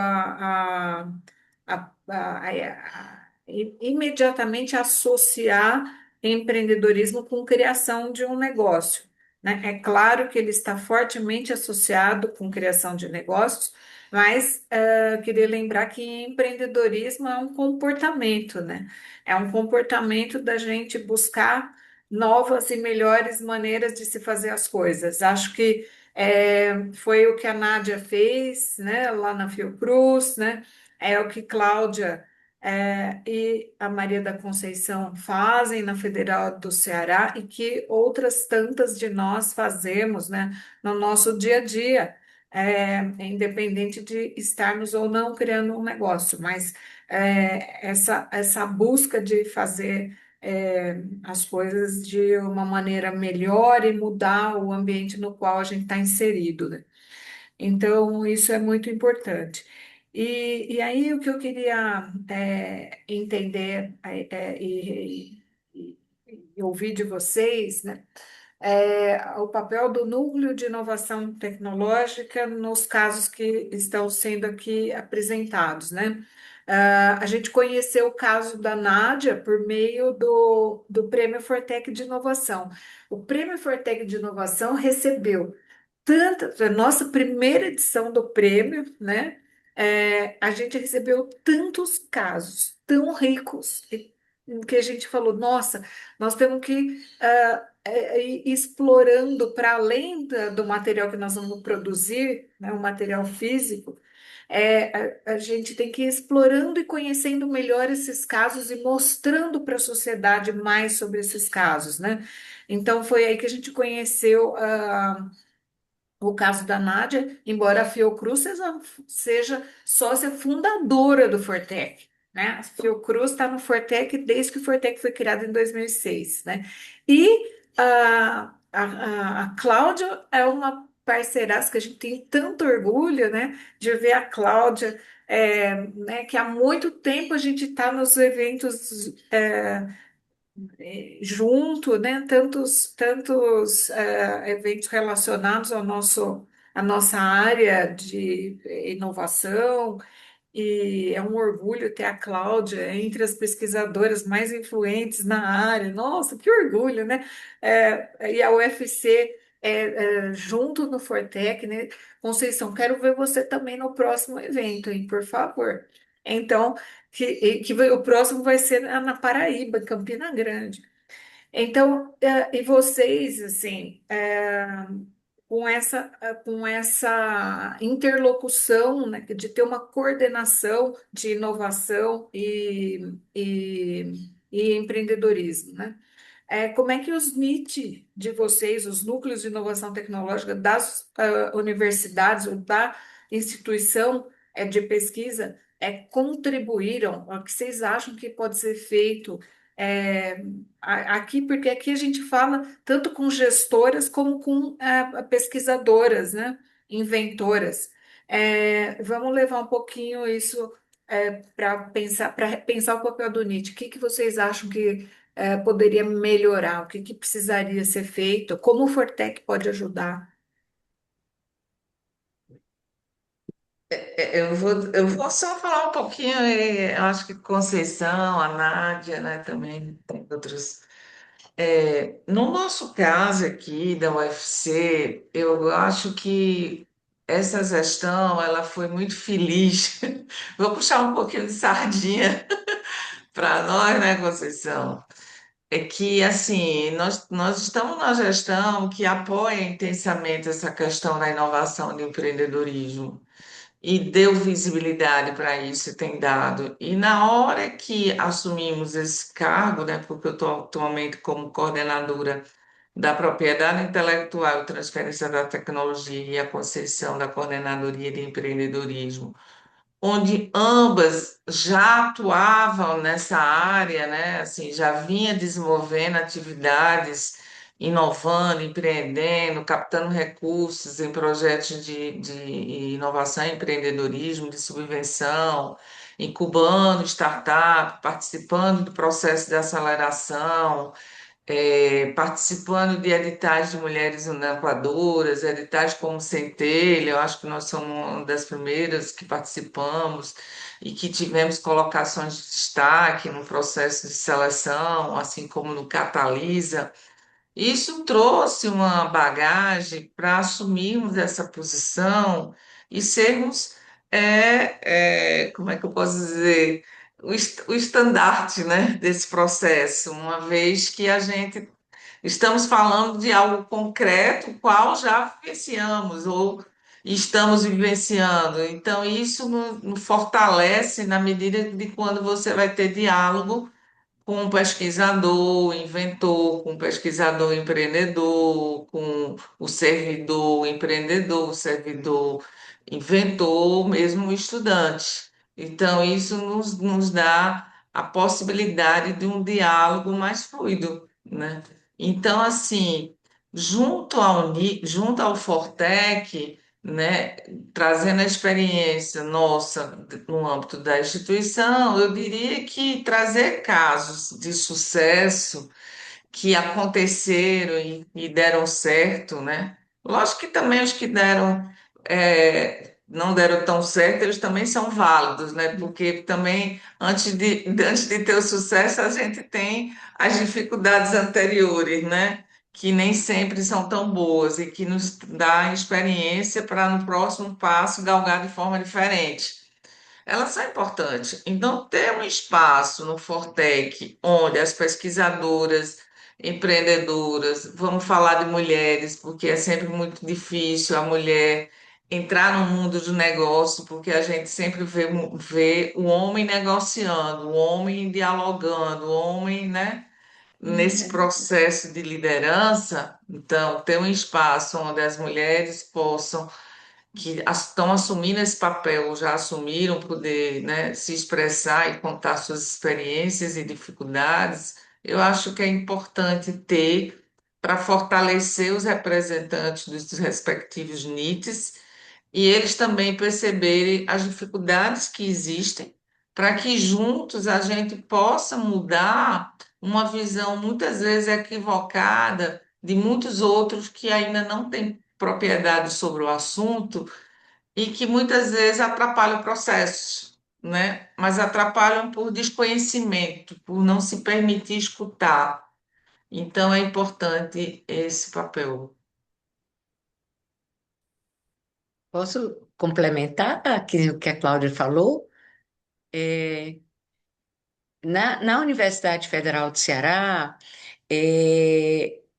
imediatamente associar empreendedorismo com criação de um negócio, né? É claro que ele está fortemente associado com criação de negócios, mas queria lembrar que empreendedorismo é um comportamento, né? É um comportamento da gente buscar novas e melhores maneiras de se fazer as coisas. Acho que foi o que a Nádia fez, né, lá na Fiocruz, né? É o que Cláudia e a Maria da Conceição fazem na Federal do Ceará e que outras tantas de nós fazemos, né, no nosso dia a dia, independente de estarmos ou não criando um negócio, mas essa busca de fazer as coisas de uma maneira melhor e mudar o ambiente no qual a gente está inserido, né? Então, isso é muito importante. E aí, o que eu queria entender e ouvir de vocês, né, o papel do núcleo de inovação tecnológica nos casos que estão sendo aqui apresentados, né? A gente conheceu o caso da Nádia por meio do Prêmio Fortec de Inovação. O Prêmio Fortec de Inovação recebeu a nossa primeira edição do prêmio, né? A gente recebeu tantos casos tão ricos que a gente falou, nossa, nós temos que ir explorando para além do material que nós vamos produzir, né, o material físico, a gente tem que ir explorando e conhecendo melhor esses casos e mostrando para a sociedade mais sobre esses casos, né? Então foi aí que a gente conheceu o caso da Nádia, embora a Fiocruz seja sócia fundadora do Fortec, né? A Fiocruz está no Fortec desde que o Fortec foi criado em 2006, né? E a Cláudia é uma parceiraça que a gente tem tanto orgulho, né, de ver a Cláudia, né, que há muito tempo a gente está nos eventos junto, né? Tantos eventos relacionados à nossa área de inovação, e é um orgulho ter a Cláudia entre as pesquisadoras mais influentes na área. Nossa, que orgulho, né? E a UFC junto no Fortec, né? Conceição, quero ver você também no próximo evento, hein, por favor. Então, o próximo vai ser na Paraíba, em Campina Grande. Então, e vocês, assim, com essa interlocução, né, de ter uma coordenação de inovação e empreendedorismo, né? Como é que os NIT de vocês, os núcleos de inovação tecnológica das universidades ou da instituição de pesquisa, contribuíram? O que vocês acham que pode ser feito aqui? Porque aqui a gente fala tanto com gestoras como com pesquisadoras, né? Inventoras. Vamos levar um pouquinho isso para pensar o papel do NIT. O que que vocês acham que poderia melhorar? O que que precisaria ser feito? Como o Fortec pode ajudar? Eu vou só falar um pouquinho, eu acho que Conceição, a Nádia, né, também tem outros. No nosso caso aqui da UFC, eu acho que essa gestão ela foi muito feliz. Vou puxar um pouquinho de sardinha para nós, né, Conceição? É que, assim, nós estamos na gestão que apoia intensamente essa questão da inovação e do empreendedorismo e deu visibilidade para isso, e tem dado. E na hora que assumimos esse cargo, né, porque eu estou atualmente como coordenadora da propriedade intelectual e transferência da tecnologia e a concessão da coordenadoria de empreendedorismo, onde ambas já atuavam nessa área, né? Assim, já vinha desenvolvendo atividades, inovando, empreendendo, captando recursos em projetos de inovação e empreendedorismo, de subvenção, incubando startup, participando do processo de aceleração, participando de editais de mulheres inovadoras, editais como Centelha, eu acho que nós somos uma das primeiras que participamos e que tivemos colocações de destaque no processo de seleção, assim como no Catalisa. Isso trouxe uma bagagem para assumirmos essa posição e sermos, como é que eu posso dizer, o estandarte, né, desse processo, uma vez que a gente estamos falando de algo concreto, qual já vivenciamos ou estamos vivenciando. Então, isso nos fortalece na medida de quando você vai ter diálogo com um pesquisador, inventor, com um pesquisador empreendedor, com o servidor empreendedor, o servidor inventor, mesmo o estudante. Então, isso nos dá a possibilidade de um diálogo mais fluido, né? Então, assim, junto ao Fortec, né, trazendo a experiência nossa no âmbito da instituição, eu diria que trazer casos de sucesso que aconteceram e deram certo, né? Lógico que também os que não deram tão certo, eles também são válidos, né? Porque também, antes de ter o sucesso, a gente tem as dificuldades anteriores, né? Que nem sempre são tão boas e que nos dá experiência para no próximo passo galgar de forma diferente. Elas são importantes. Então, ter um espaço no Fortec onde as pesquisadoras, empreendedoras, vamos falar de mulheres, porque é sempre muito difícil a mulher entrar no mundo do negócio, porque a gente sempre vê o homem negociando, o homem dialogando, o homem, né, nesse processo de liderança. Então, ter um espaço onde as mulheres possam que estão assumindo esse papel, ou já assumiram poder, né, se expressar e contar suas experiências e dificuldades, eu acho que é importante ter para fortalecer os representantes dos respectivos NITs e eles também perceberem as dificuldades que existem, para que juntos a gente possa mudar uma visão muitas vezes equivocada de muitos outros que ainda não têm propriedade sobre o assunto e que muitas vezes atrapalham o processo, né? Mas atrapalham por desconhecimento, por não se permitir escutar. Então é importante esse papel. Posso complementar aqui o que a Cláudia falou? É, na Universidade Federal do Ceará,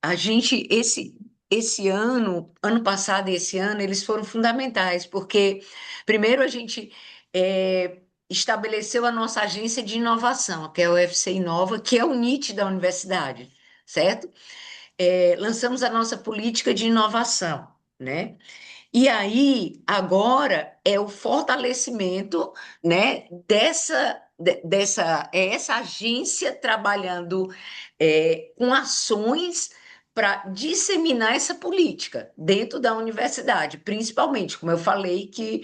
a gente, esse ano passado e esse ano, eles foram fundamentais, porque, primeiro, a gente estabeleceu a nossa agência de inovação, que é o UFC Inova, que é o NIT da universidade, certo? Lançamos a nossa política de inovação, né? E aí, agora é o fortalecimento, né, essa agência trabalhando com ações para disseminar essa política dentro da universidade, principalmente, como eu falei, que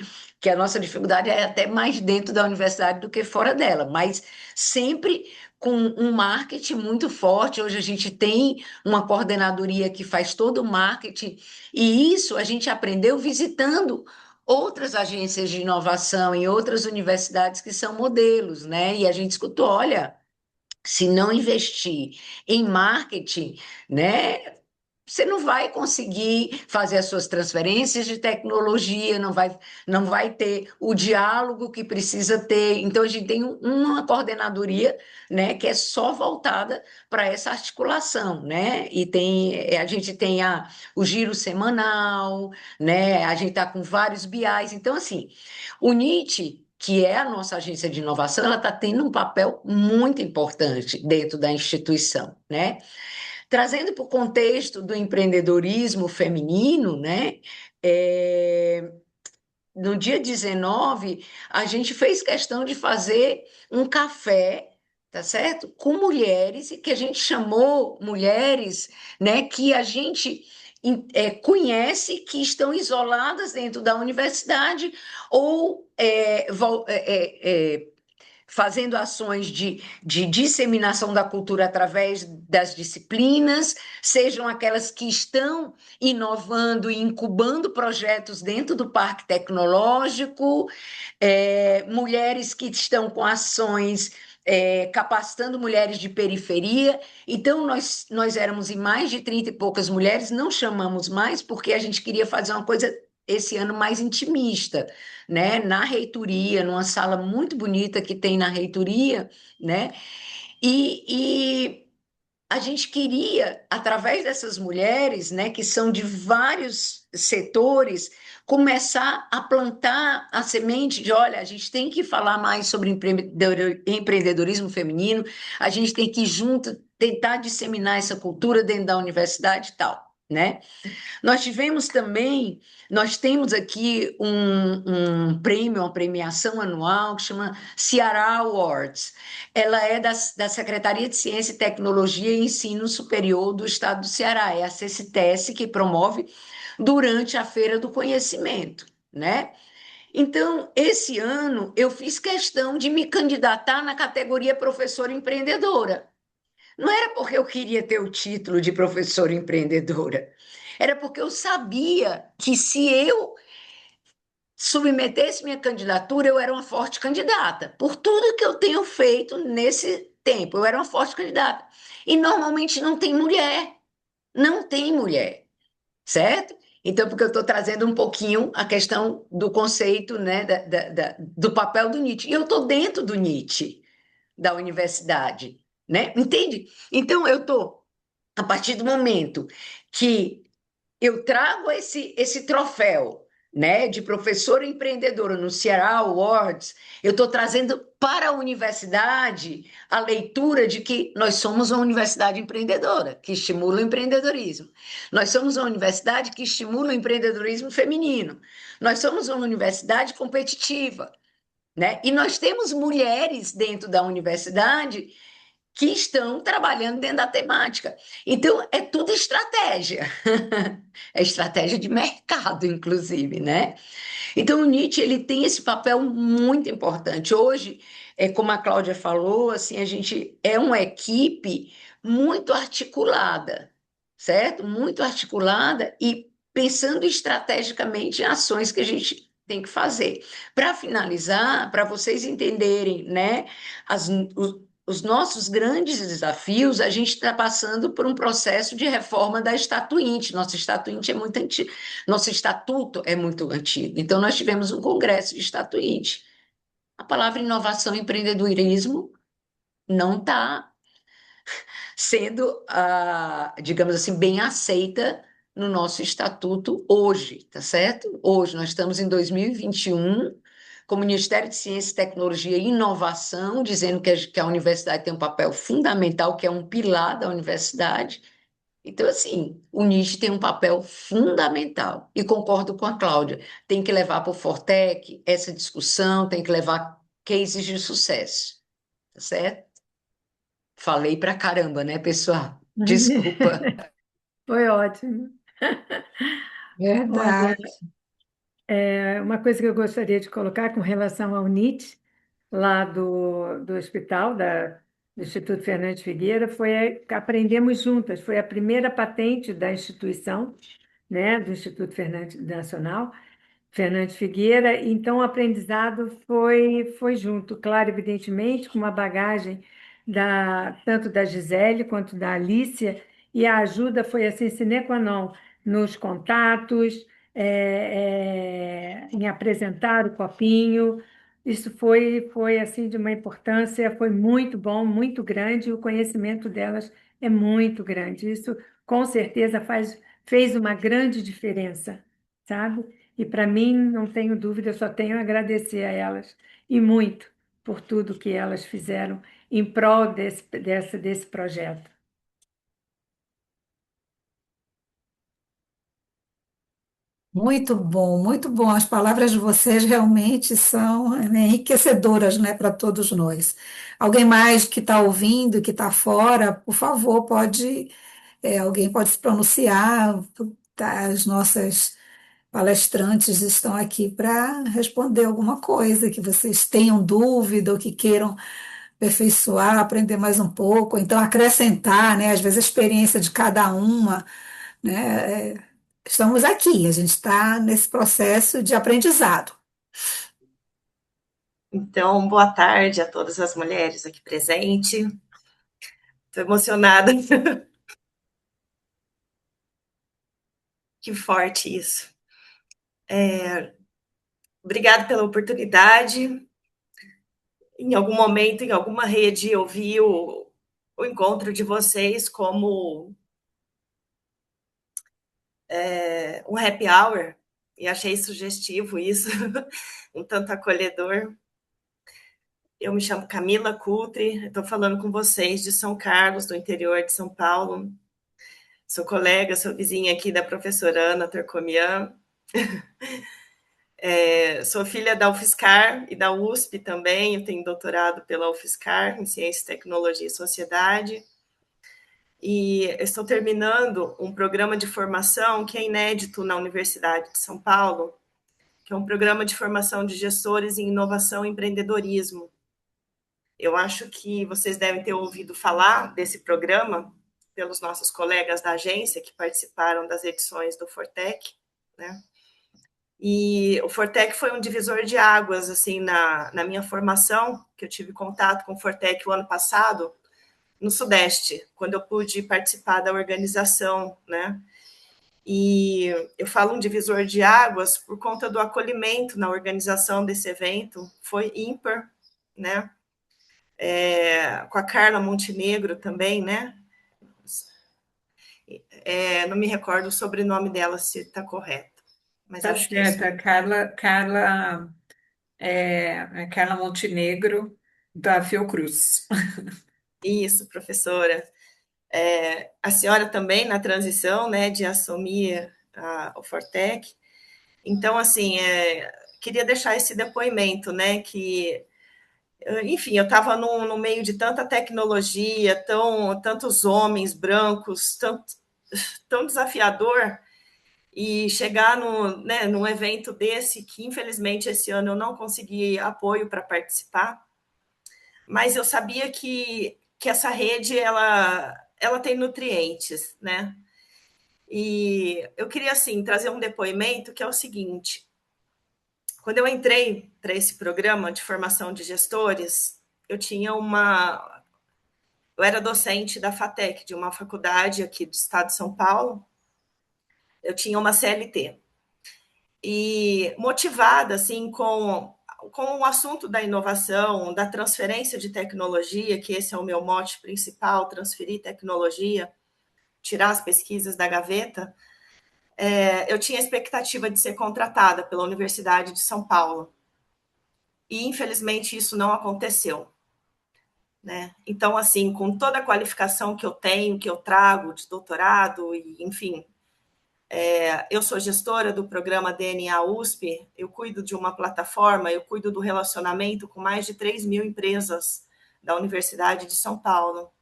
a nossa dificuldade é até mais dentro da universidade do que fora dela, mas sempre com um marketing muito forte. Hoje a gente tem uma coordenadoria que faz todo o marketing e isso a gente aprendeu visitando outras agências de inovação em outras universidades que são modelos, né? E a gente escutou, olha, se não investir em marketing, né? Você não vai conseguir fazer as suas transferências de tecnologia, não vai ter o diálogo que precisa ter. Então, a gente tem uma coordenadoria, né, que é só voltada para essa articulação, né? E a gente tem o giro semanal, né? A gente está com vários BIs. Então, assim, o NIT, que é a nossa agência de inovação, ela está tendo um papel muito importante dentro da instituição, né? Trazendo para o contexto do empreendedorismo feminino, né? é, no dia 19, a gente fez questão de fazer um café, tá certo? Com mulheres, e que a gente chamou mulheres, né, que a gente conhece que estão isoladas dentro da universidade ou fazendo ações de disseminação da cultura através das disciplinas, sejam aquelas que estão inovando e incubando projetos dentro do parque tecnológico, mulheres que estão com ações capacitando mulheres de periferia. Então, nós éramos em mais de 30 e poucas mulheres, não chamamos mais, porque a gente queria fazer uma coisa esse ano mais intimista, né? Na reitoria, numa sala muito bonita que tem na reitoria, né? E a gente queria, através dessas mulheres, né, que são de vários setores, começar a plantar a semente de, olha, a gente tem que falar mais sobre empreendedorismo feminino, a gente tem que junto tentar disseminar essa cultura dentro da universidade e tal, né? Nós tivemos também, nós temos aqui um prêmio, uma premiação anual que chama Ceará Awards. Ela é da Secretaria de Ciência e Tecnologia e Ensino Superior do Estado do Ceará, é a CCTS que promove durante a Feira do Conhecimento, né? Então, esse ano eu fiz questão de me candidatar na categoria professora empreendedora. Não era porque eu queria ter o título de professora empreendedora, era porque eu sabia que se eu submetesse minha candidatura, eu era uma forte candidata. Por tudo que eu tenho feito nesse tempo, eu era uma forte candidata. E normalmente não tem mulher, não tem mulher, certo? Então, porque eu estou trazendo um pouquinho a questão do conceito, né, do papel do Nietzsche. E eu estou dentro do Nietzsche, da universidade, né? Entende? Então, eu estou, a partir do momento que eu trago esse troféu, né, de professora empreendedora no Ceará Awards, eu estou trazendo para a universidade a leitura de que nós somos uma universidade empreendedora, que estimula o empreendedorismo. Nós somos uma universidade que estimula o empreendedorismo feminino. Nós somos uma universidade competitiva, né? E nós temos mulheres dentro da universidade que estão trabalhando dentro da temática. Então, é tudo estratégia. É estratégia de mercado, inclusive, né? Então, o Nietzsche, ele tem esse papel muito importante. Hoje, como a Cláudia falou, assim, a gente é uma equipe muito articulada, certo? Muito articulada e pensando estrategicamente em ações que a gente tem que fazer. Para finalizar, para vocês entenderem, né, os nossos grandes desafios, a gente está passando por um processo de reforma da Estatuinte. Nosso Estatuinte é muito antigo, nosso estatuto é muito antigo. Então, nós tivemos um congresso de Estatuinte. A palavra inovação e empreendedorismo não está sendo, digamos assim, bem aceita no nosso estatuto hoje, tá certo? Hoje, nós estamos em 2021, com o Ministério de Ciência, Tecnologia e Inovação, dizendo que a universidade tem um papel fundamental, que é um pilar da universidade. Então, assim, o Nietzsche tem um papel fundamental. E concordo com a Cláudia, tem que levar para o Fortec essa discussão, tem que levar cases de sucesso, tá certo? Falei pra caramba, né, pessoal? Desculpa. Foi ótimo. Verdade. Olha, uma coisa que eu gostaria de colocar com relação ao Nietzsche, lá do hospital, do Instituto Fernandes Figueira, foi que aprendemos juntas, foi a primeira patente da instituição, né, do Instituto Fernandes Nacional, Fernandes Figueira, então o aprendizado foi junto, claro, evidentemente, com uma bagagem tanto da Gisele quanto da Alicia, e a ajuda foi assim, sine qua non, nos contatos, em apresentar o copinho. Isso foi assim de uma importância, foi muito bom, muito grande, e o conhecimento delas é muito grande. Isso com certeza fez uma grande diferença, sabe? E para mim, não tenho dúvida, eu só tenho a agradecer a elas e muito por tudo que elas fizeram em prol desse projeto. Muito bom, muito bom. As palavras de vocês realmente são, né, enriquecedoras, né, para todos nós. Alguém mais que está ouvindo, que está fora, por favor, alguém pode se pronunciar, tá, as nossas palestrantes estão aqui para responder alguma coisa que vocês tenham dúvida ou que queiram aperfeiçoar, aprender mais um pouco, ou então acrescentar, né? Às vezes a experiência de cada uma, né? Estamos aqui, a gente está nesse processo de aprendizado. Então, boa tarde a todas as mulheres aqui presentes. Estou emocionada. Que forte isso. Obrigada pela oportunidade. Em algum momento, em alguma rede, eu vi o encontro de vocês como um happy hour e achei sugestivo isso, um tanto acolhedor. Eu me chamo Camila Cutre, estou falando com vocês de São Carlos, do interior de São Paulo. Sou colega, sou vizinha aqui da professora Ana Torcomian. Sou filha da UFSCar e da USP também, eu tenho doutorado pela UFSCar em Ciência, Tecnologia e Sociedade. E estou terminando um programa de formação que é inédito na Universidade de São Paulo, que é um programa de formação de gestores em inovação e empreendedorismo. Eu acho que vocês devem ter ouvido falar desse programa pelos nossos colegas da agência que participaram das edições do Fortec, né? E o Fortec foi um divisor de águas, assim, na minha formação, que eu tive contato com o Fortec o ano passado, no Sudeste, quando eu pude participar da organização, né? E eu falo um divisor de águas por conta do acolhimento na organização desse evento, foi ímpar, né? Com a Carla Montenegro também, né? Não me recordo o sobrenome dela, se está correto, mas Tá acho que é isso. certa, Carla Montenegro, da Fiocruz. Isso, professora. A senhora também na transição, né, de assumir o Fortec. Então, assim, queria deixar esse depoimento, né, que, enfim, eu estava no meio de tanta tecnologia, tantos homens brancos, tão desafiador, e chegar num evento desse, que infelizmente esse ano eu não consegui apoio para participar, mas eu sabia que essa rede, ela tem nutrientes, né? E eu queria, assim, trazer um depoimento que é o seguinte: quando eu entrei para esse programa de formação de gestores, eu era docente da FATEC, de uma faculdade aqui do estado de São Paulo, eu tinha uma CLT. E motivada, assim, com o assunto da inovação, da transferência de tecnologia, que esse é o meu mote principal, transferir tecnologia, tirar as pesquisas da gaveta, eu tinha a expectativa de ser contratada pela Universidade de São Paulo. E, infelizmente, isso não aconteceu, né? Então, assim, com toda a qualificação que eu tenho, que eu trago de doutorado, e, enfim, eu sou gestora do programa DNA USP, eu cuido de uma plataforma, eu cuido do relacionamento com mais de 3.000 empresas da Universidade de São Paulo.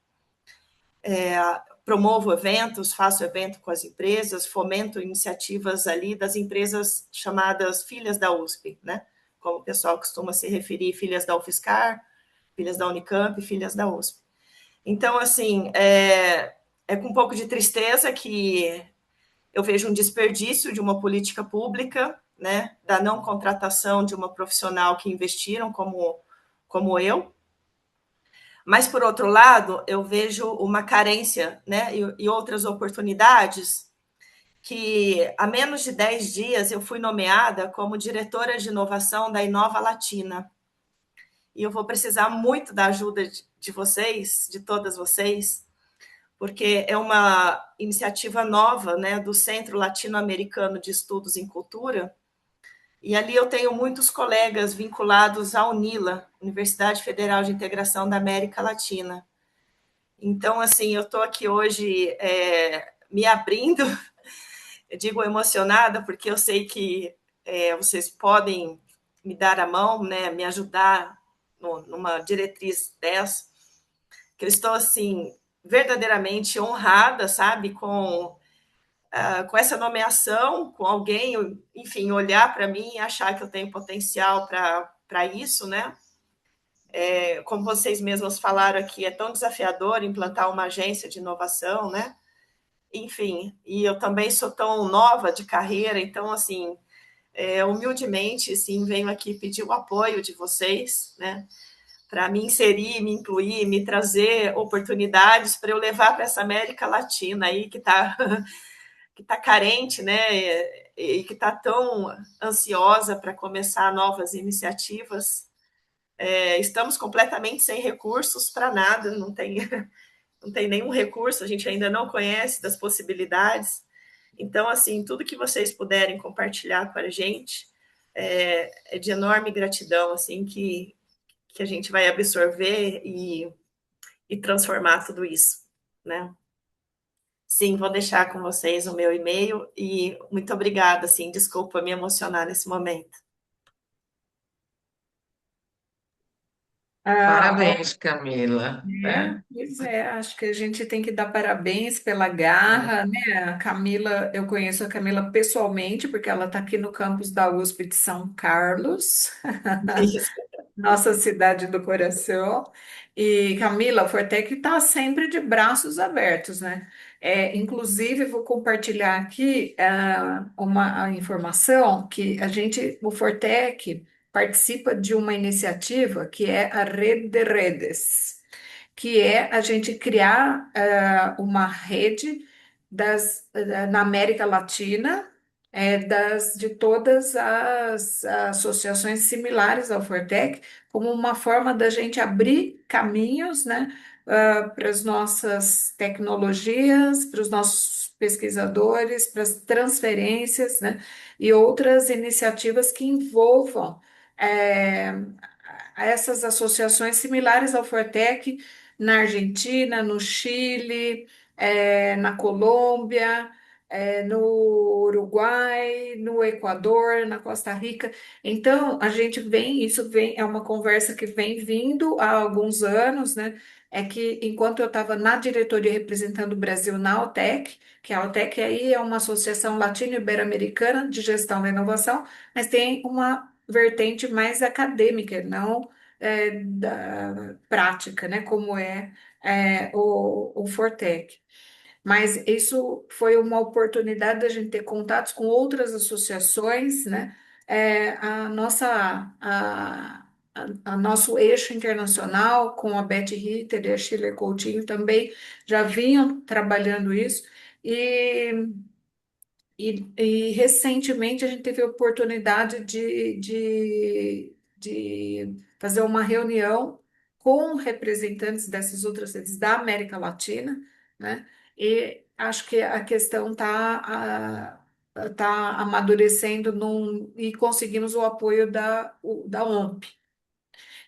Promovo eventos, faço evento com as empresas, fomento iniciativas ali das empresas chamadas filhas da USP, né? Como o pessoal costuma se referir, filhas da UFSCar, filhas da Unicamp, filhas da USP. Então, assim, com um pouco de tristeza que eu vejo um desperdício de uma política pública, né, da não contratação de uma profissional que investiram como eu. Mas, por outro lado, eu vejo uma carência, né, e outras oportunidades que, há menos de 10 dias, eu fui nomeada como diretora de inovação da Inova Latina. E eu vou precisar muito da ajuda de vocês, de todas vocês, porque é uma iniciativa nova, né, do Centro Latino-Americano de Estudos em Cultura, e ali eu tenho muitos colegas vinculados à UNILA, Universidade Federal de Integração da América Latina. Então, assim, eu estou aqui hoje me abrindo, eu digo emocionada, porque eu sei que vocês podem me dar a mão, né, me ajudar numa diretriz dessa, que eu estou, assim, verdadeiramente honrada, sabe, com com essa nomeação, com alguém, enfim, olhar para mim e achar que eu tenho potencial para isso, né? Como vocês mesmos falaram aqui, é tão desafiador implantar uma agência de inovação, né? Enfim, e eu também sou tão nova de carreira, então, assim, humildemente, sim, venho aqui pedir o apoio de vocês, né? Para me inserir, me incluir, me trazer oportunidades para eu levar para essa América Latina aí que está que tá carente, né? E que está tão ansiosa para começar novas iniciativas. Estamos completamente sem recursos para nada, não tem nenhum recurso, a gente ainda não conhece das possibilidades. Então, assim, tudo que vocês puderem compartilhar com a gente é de enorme gratidão, assim, que a gente vai absorver e transformar tudo isso, né? Sim, vou deixar com vocês o meu e-mail e muito obrigada, assim, desculpa me emocionar nesse momento. Ah, Parabéns, Camila, né? pois é, acho que a gente tem que dar parabéns pela garra, né? A Camila, eu conheço a Camila pessoalmente, porque ela está aqui no campus da USP de São Carlos, Isso. nossa cidade do coração. E Camila, a Fortec está sempre de braços abertos, né? Inclusive, vou compartilhar aqui uma informação que o Fortec participa de uma iniciativa que é a Rede de Redes, que é a gente criar uma rede na América Latina, de todas as associações similares ao Fortec, como uma forma da gente abrir caminhos, né, para as nossas tecnologias, para os nossos pesquisadores, para as transferências, né, e outras iniciativas que envolvam é, essas associações similares ao Fortec na Argentina, no Chile, na Colômbia, no Uruguai, no Equador, na Costa Rica. Então, é uma conversa que vem vindo há alguns anos, né? É que enquanto eu estava na diretoria representando o Brasil na ALTEC, que a ALTEC aí é uma associação latino-ibero-americana de gestão da inovação, mas tem uma vertente mais acadêmica, não da prática, né? Como o Fortec. Mas isso foi uma oportunidade da gente ter contatos com outras associações, né? A nossa a nosso eixo internacional com a Beth Ritter e a Sheila Coutinho também já vinham trabalhando isso e recentemente a gente teve a oportunidade de fazer uma reunião com representantes dessas outras redes da América Latina, né? E acho que a questão tá amadurecendo e conseguimos o apoio da OMP.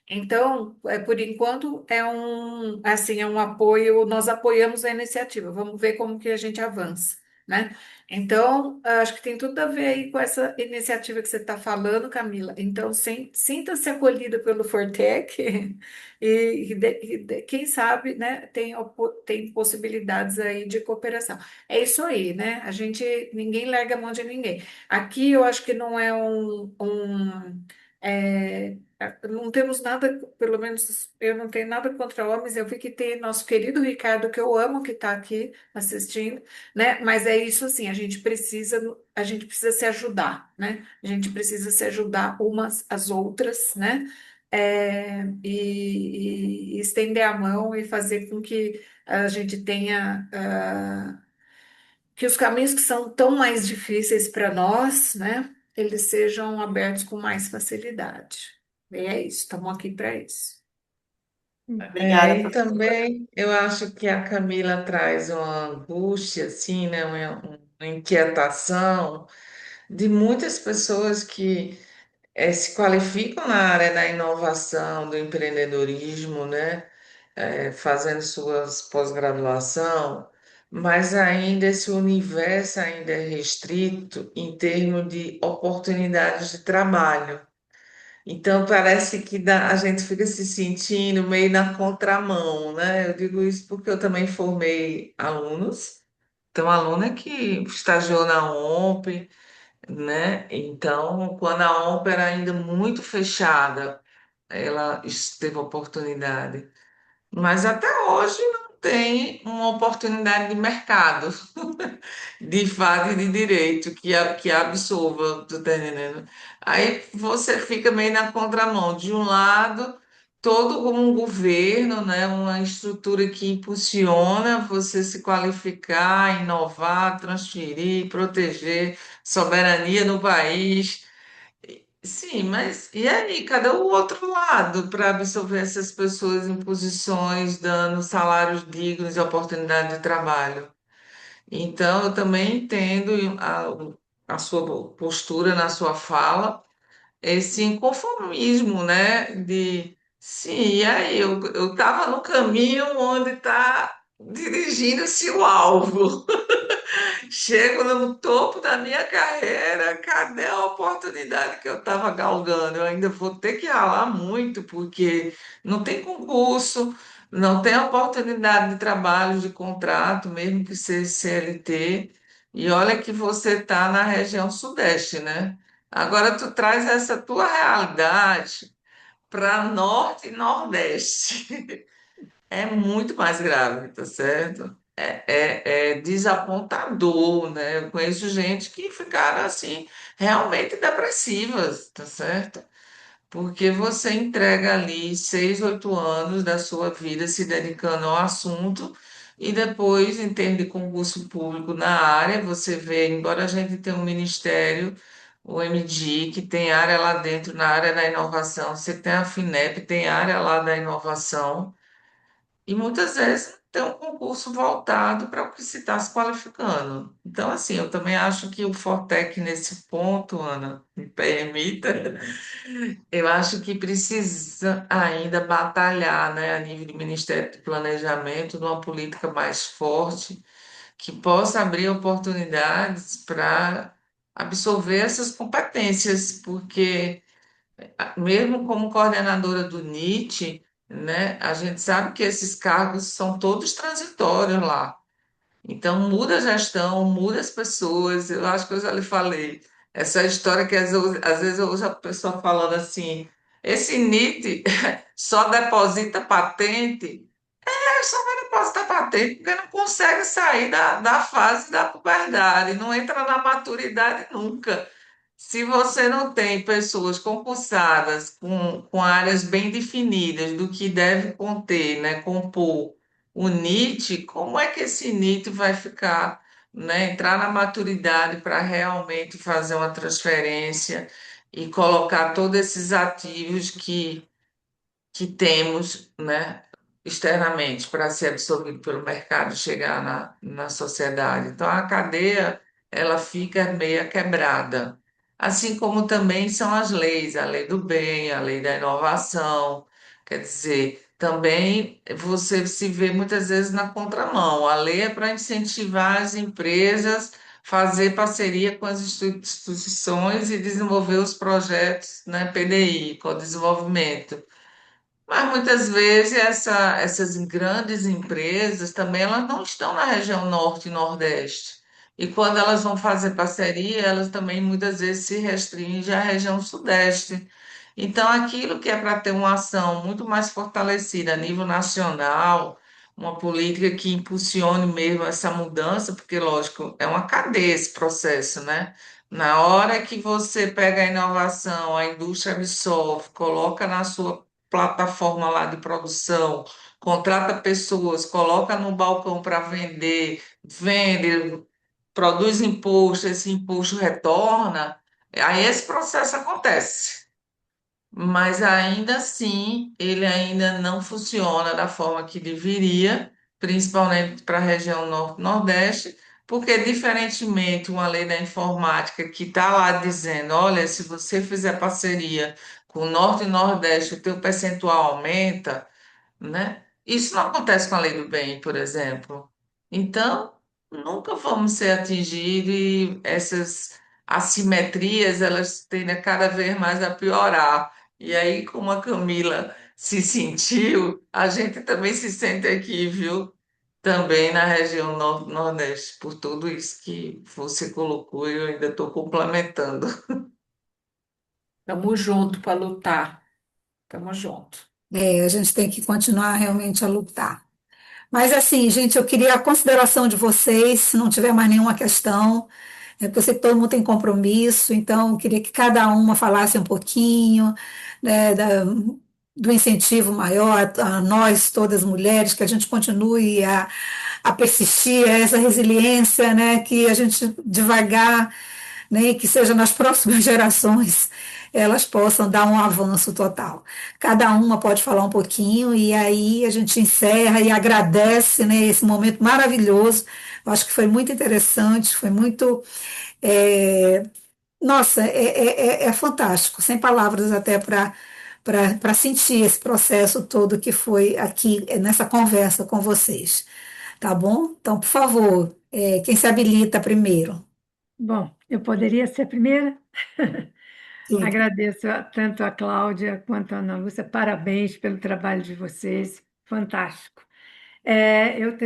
Então, por enquanto, é um apoio, nós apoiamos a iniciativa, vamos ver como que a gente avança, né? Então, acho que tem tudo a ver aí com essa iniciativa que você está falando, Camila. Então, sinta-se acolhida pelo Fortec quem sabe, né, tem possibilidades aí de cooperação. É isso aí, né? Ninguém larga a mão de ninguém. Aqui eu acho que não é é, não temos nada, pelo menos eu não tenho nada contra homens. Eu vi que tem nosso querido Ricardo, que eu amo, que está aqui assistindo, né? Mas é isso assim, a gente precisa se ajudar, né? A gente precisa se ajudar umas às outras, né? E estender a mão e fazer com que a gente tenha que os caminhos que são tão mais difíceis para nós, né? Eles sejam abertos com mais facilidade. E é isso, estamos aqui para isso. Obrigada, E também eu acho que a Camila traz uma angústia, assim, né, uma inquietação de muitas pessoas que se qualificam na área da inovação, do empreendedorismo, né, fazendo suas pós-graduação, mas ainda esse universo ainda é restrito em termos de oportunidades de trabalho. Então parece que a gente fica se sentindo meio na contramão, né? Eu digo isso porque eu também formei alunos Tem uma aluna que estagiou na OMP, né? Então, quando a OMP era ainda muito fechada, ela teve oportunidade. Mas até hoje não tem uma oportunidade de mercado, de fato e de direito que absorva, tu tá entendendo? Aí você fica meio na contramão. De um lado, todo como um governo, né, uma estrutura que impulsiona você se qualificar, inovar, transferir, proteger soberania no país. Sim, mas e aí, cadê o outro lado para absorver essas pessoas em posições, dando salários dignos e oportunidade de trabalho? Então, eu também entendo a sua postura na sua fala, esse inconformismo, né? De sim, e aí, eu estava no caminho onde está dirigindo-se o alvo. Chego no topo da minha carreira, cadê a oportunidade que eu estava galgando? Eu ainda vou ter que ralar muito, porque não tem concurso, não tem oportunidade de trabalho, de contrato, mesmo que seja CLT. E olha que você está na região sudeste, né? Agora tu traz essa tua realidade para norte e nordeste. É muito mais grave, tá certo? É desapontador, né? Eu conheço gente que ficaram assim, realmente depressivas, tá certo? Porque você entrega ali 6, 8 anos da sua vida se dedicando ao assunto e depois, em termos de concurso público na área, você vê, embora a gente tenha um ministério, o MD, que tem área lá dentro, na área da inovação, você tem a FINEP, tem área lá da inovação. E muitas vezes tem um concurso voltado para o que se está se qualificando. Então, assim, eu também acho que o Fortec, nesse ponto, Ana, me permita, eu acho que precisa ainda batalhar, né, a nível de Ministério de Planejamento, numa política mais forte, que possa abrir oportunidades para absorver essas competências, porque mesmo como coordenadora do NIT, né, a gente sabe que esses cargos são todos transitórios lá. Então, muda a gestão, muda as pessoas. Eu acho que eu já lhe falei. Essa história que às vezes eu ouço a pessoa falando assim: esse NIT só deposita patente. Só vai depositar patente porque não consegue sair da fase da puberdade, não entra na maturidade nunca. Se você não tem pessoas concursadas com áreas bem definidas do que deve conter, né, compor o NIT, como é que esse NIT vai ficar, né, entrar na maturidade para realmente fazer uma transferência e colocar todos esses ativos que temos, né, externamente para ser absorvido pelo mercado e chegar na sociedade. Então, a cadeia ela fica meia quebrada. Assim como também são as leis, a lei do bem, a lei da inovação. Quer dizer, também você se vê muitas vezes na contramão. A lei é para incentivar as empresas, fazer parceria com as instituições e desenvolver os projetos, né, PDI, com o desenvolvimento. Mas muitas vezes essas grandes empresas também elas não estão na região norte e nordeste. E quando elas vão fazer parceria, elas também muitas vezes se restringem à região sudeste. Então, aquilo que é para ter uma ação muito mais fortalecida a nível nacional, uma política que impulsione mesmo essa mudança, porque, lógico, é uma cadeia esse processo, né? Na hora que você pega a inovação, a indústria absorve, coloca na sua plataforma lá de produção, contrata pessoas, coloca no balcão para vender, vende, produz imposto, esse imposto retorna, aí esse processo acontece. Mas ainda assim, ele ainda não funciona da forma que deveria, principalmente para a região norte-nordeste, porque, diferentemente, uma lei da informática que está lá dizendo: olha, se você fizer parceria com o norte e nordeste, o teu percentual aumenta, né? Isso não acontece com a lei do bem, por exemplo. Então, nunca vamos ser atingidos e essas assimetrias, elas tendem a cada vez mais a piorar. E aí, como a Camila se sentiu, a gente também se sente aqui, viu? também na região Nordeste, por tudo isso que você colocou, eu ainda estou complementando. Tamo junto para lutar. Tamo junto. A gente tem que continuar realmente a lutar. Mas assim, gente, eu queria a consideração de vocês, se não tiver mais nenhuma questão, porque eu sei que todo mundo tem compromisso, então eu queria que cada uma falasse um pouquinho, né, do incentivo maior a nós, todas mulheres, que a gente continue a persistir, a essa resiliência, né, que a gente devagar, né, e que seja nas próximas gerações elas possam dar um avanço total. Cada uma pode falar um pouquinho e aí a gente encerra e agradece, né, esse momento maravilhoso. Eu acho que foi muito interessante, foi muito, é, nossa, é fantástico, sem palavras até para sentir esse processo todo que foi aqui nessa conversa com vocês. Tá bom? Então, por favor, quem se habilita primeiro? Bom, eu poderia ser a primeira? Sim. Agradeço tanto a Cláudia quanto a Ana Lúcia. Parabéns pelo trabalho de vocês. Fantástico.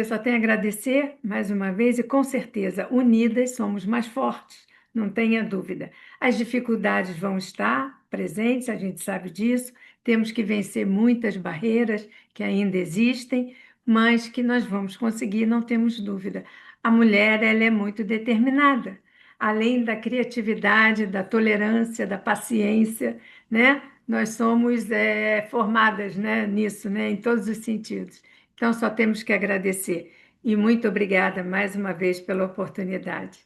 Só tenho a agradecer mais uma vez e, com certeza, unidas somos mais fortes, não tenha dúvida. As dificuldades vão estar presentes, a gente sabe disso, temos que vencer muitas barreiras que ainda existem, mas que nós vamos conseguir, não temos dúvida. A mulher, ela é muito determinada, além da criatividade, da tolerância, da paciência, né? Nós somos formadas, né, nisso, né, em todos os sentidos. Então, só temos que agradecer. E muito obrigada mais uma vez pela oportunidade.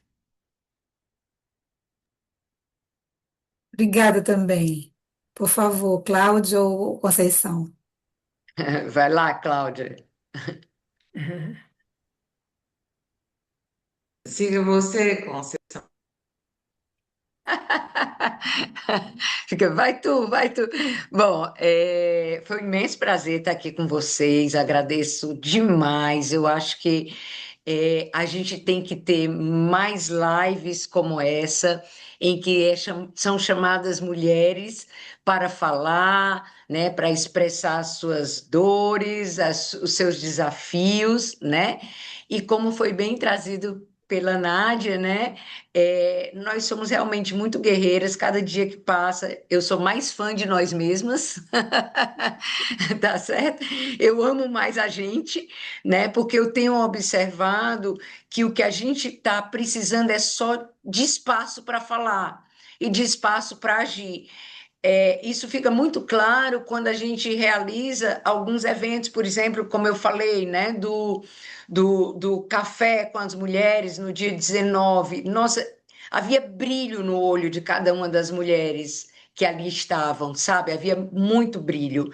Obrigada também. Por favor, Cláudia ou Conceição? Vai lá, Cláudia. Siga você, Conceição. Fica, vai tu, vai tu. Bom, foi um imenso prazer estar aqui com vocês, agradeço demais. Eu acho que a gente tem que ter mais lives como essa, em que são chamadas mulheres para falar, né, para expressar as suas dores, os seus desafios, né? E como foi bem trazido pela Nádia, né? Nós somos realmente muito guerreiras. Cada dia que passa, eu sou mais fã de nós mesmas, tá certo? Eu amo mais a gente, né? Porque eu tenho observado que o que a gente está precisando é só de espaço para falar e de espaço para agir. Isso fica muito claro quando a gente realiza alguns eventos, por exemplo, como eu falei, né, do café com as mulheres no dia 19. Nossa, havia brilho no olho de cada uma das mulheres que ali estavam, sabe? Havia muito brilho.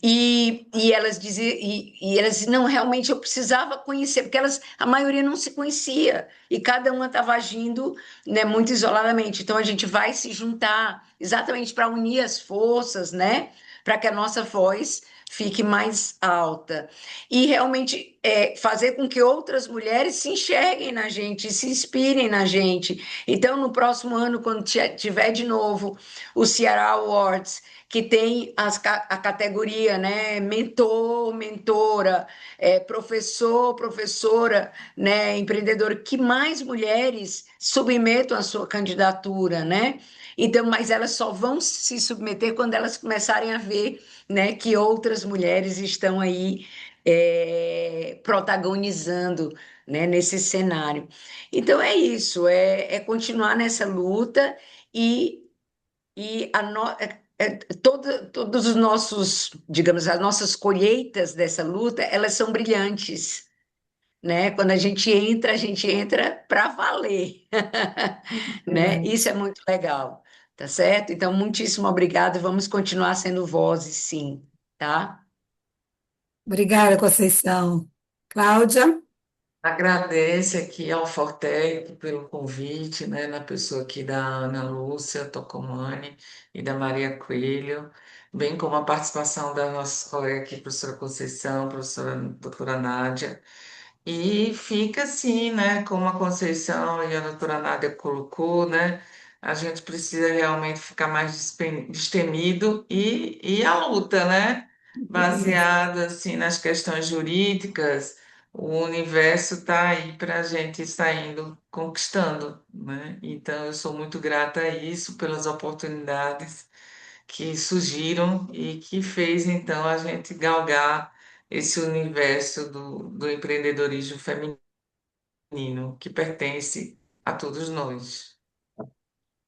E elas diziam, e elas, não, realmente eu precisava conhecer, porque a maioria não se conhecia, e cada uma estava agindo, né, muito isoladamente. Então a gente vai se juntar exatamente para unir as forças, né? Para que a nossa voz fique mais alta. E realmente fazer com que outras mulheres se enxerguem na gente, se inspirem na gente. Então, no próximo ano, quando tiver de novo o Ceará Awards, que tem a categoria, né, mentor, mentora, professor, professora, né, empreendedor, que mais mulheres submetam a sua candidatura, né? Então, mas elas só vão se submeter quando elas começarem a ver, né, que outras mulheres estão aí protagonizando, né, nesse cenário. Então é isso, é continuar nessa luta e todos os nossos, digamos, as nossas colheitas dessa luta, elas são brilhantes, né? Quando a gente entra para valer, né? Isso Verdade. é muito legal, tá certo? Então, muitíssimo obrigada, vamos continuar sendo vozes, sim, tá? Obrigada, Conceição. Cláudia? Agradece aqui ao Fortec pelo convite, né, na pessoa aqui da Ana Lúcia Tocomani e da Maria Coelho, bem como a participação da nossa colega aqui, professora Conceição, professora doutora Nádia. E fica assim, né, como a Conceição e a doutora Nádia colocou, né, a gente precisa realmente ficar mais destemido e a luta, né, Isso. baseada assim nas questões jurídicas, o universo está aí para a gente estar indo conquistando, né? Então, eu sou muito grata a isso, pelas oportunidades que surgiram e que fez, então, a gente galgar esse universo do empreendedorismo feminino, que pertence a todos nós.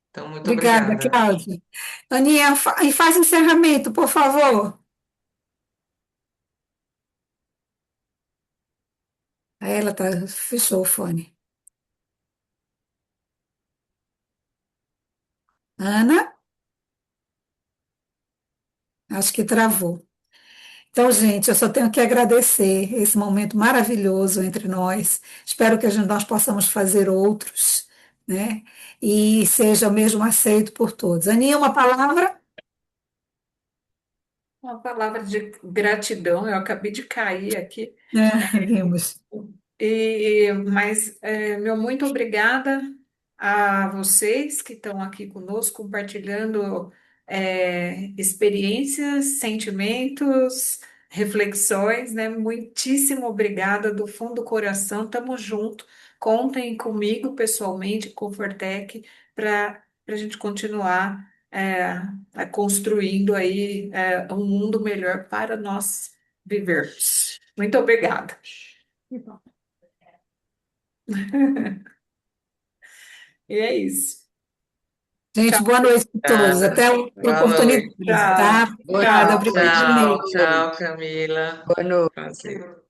Então, muito Obrigada, obrigada. Cláudia. Aninha, e faz encerramento, por favor. Aí ela fechou o fone. Ana, acho que travou. Então, gente, eu só tenho que agradecer esse momento maravilhoso entre nós. Espero que nós possamos fazer outros, né? E seja mesmo aceito por todos. Aninha, uma palavra? Uma palavra de gratidão, eu acabei de cair aqui. Vimos. Mas meu muito obrigada a vocês que estão aqui conosco, compartilhando experiências, sentimentos, reflexões, né? Muitíssimo obrigada do fundo do coração. Tamo junto. Contem comigo pessoalmente, com o Fortec, para a gente continuar construindo aí um mundo melhor para nós vivermos. Muito obrigada. E é isso. Gente, Tchau, boa noite a todos. Obrigada. Até outra Boa oportunidade, noite. tchau. tá? Boa Obrigada, Tchau. obrigada noite, Tchau, mesmo. boa tchau, noite. Camila. Boa noite. Prazer.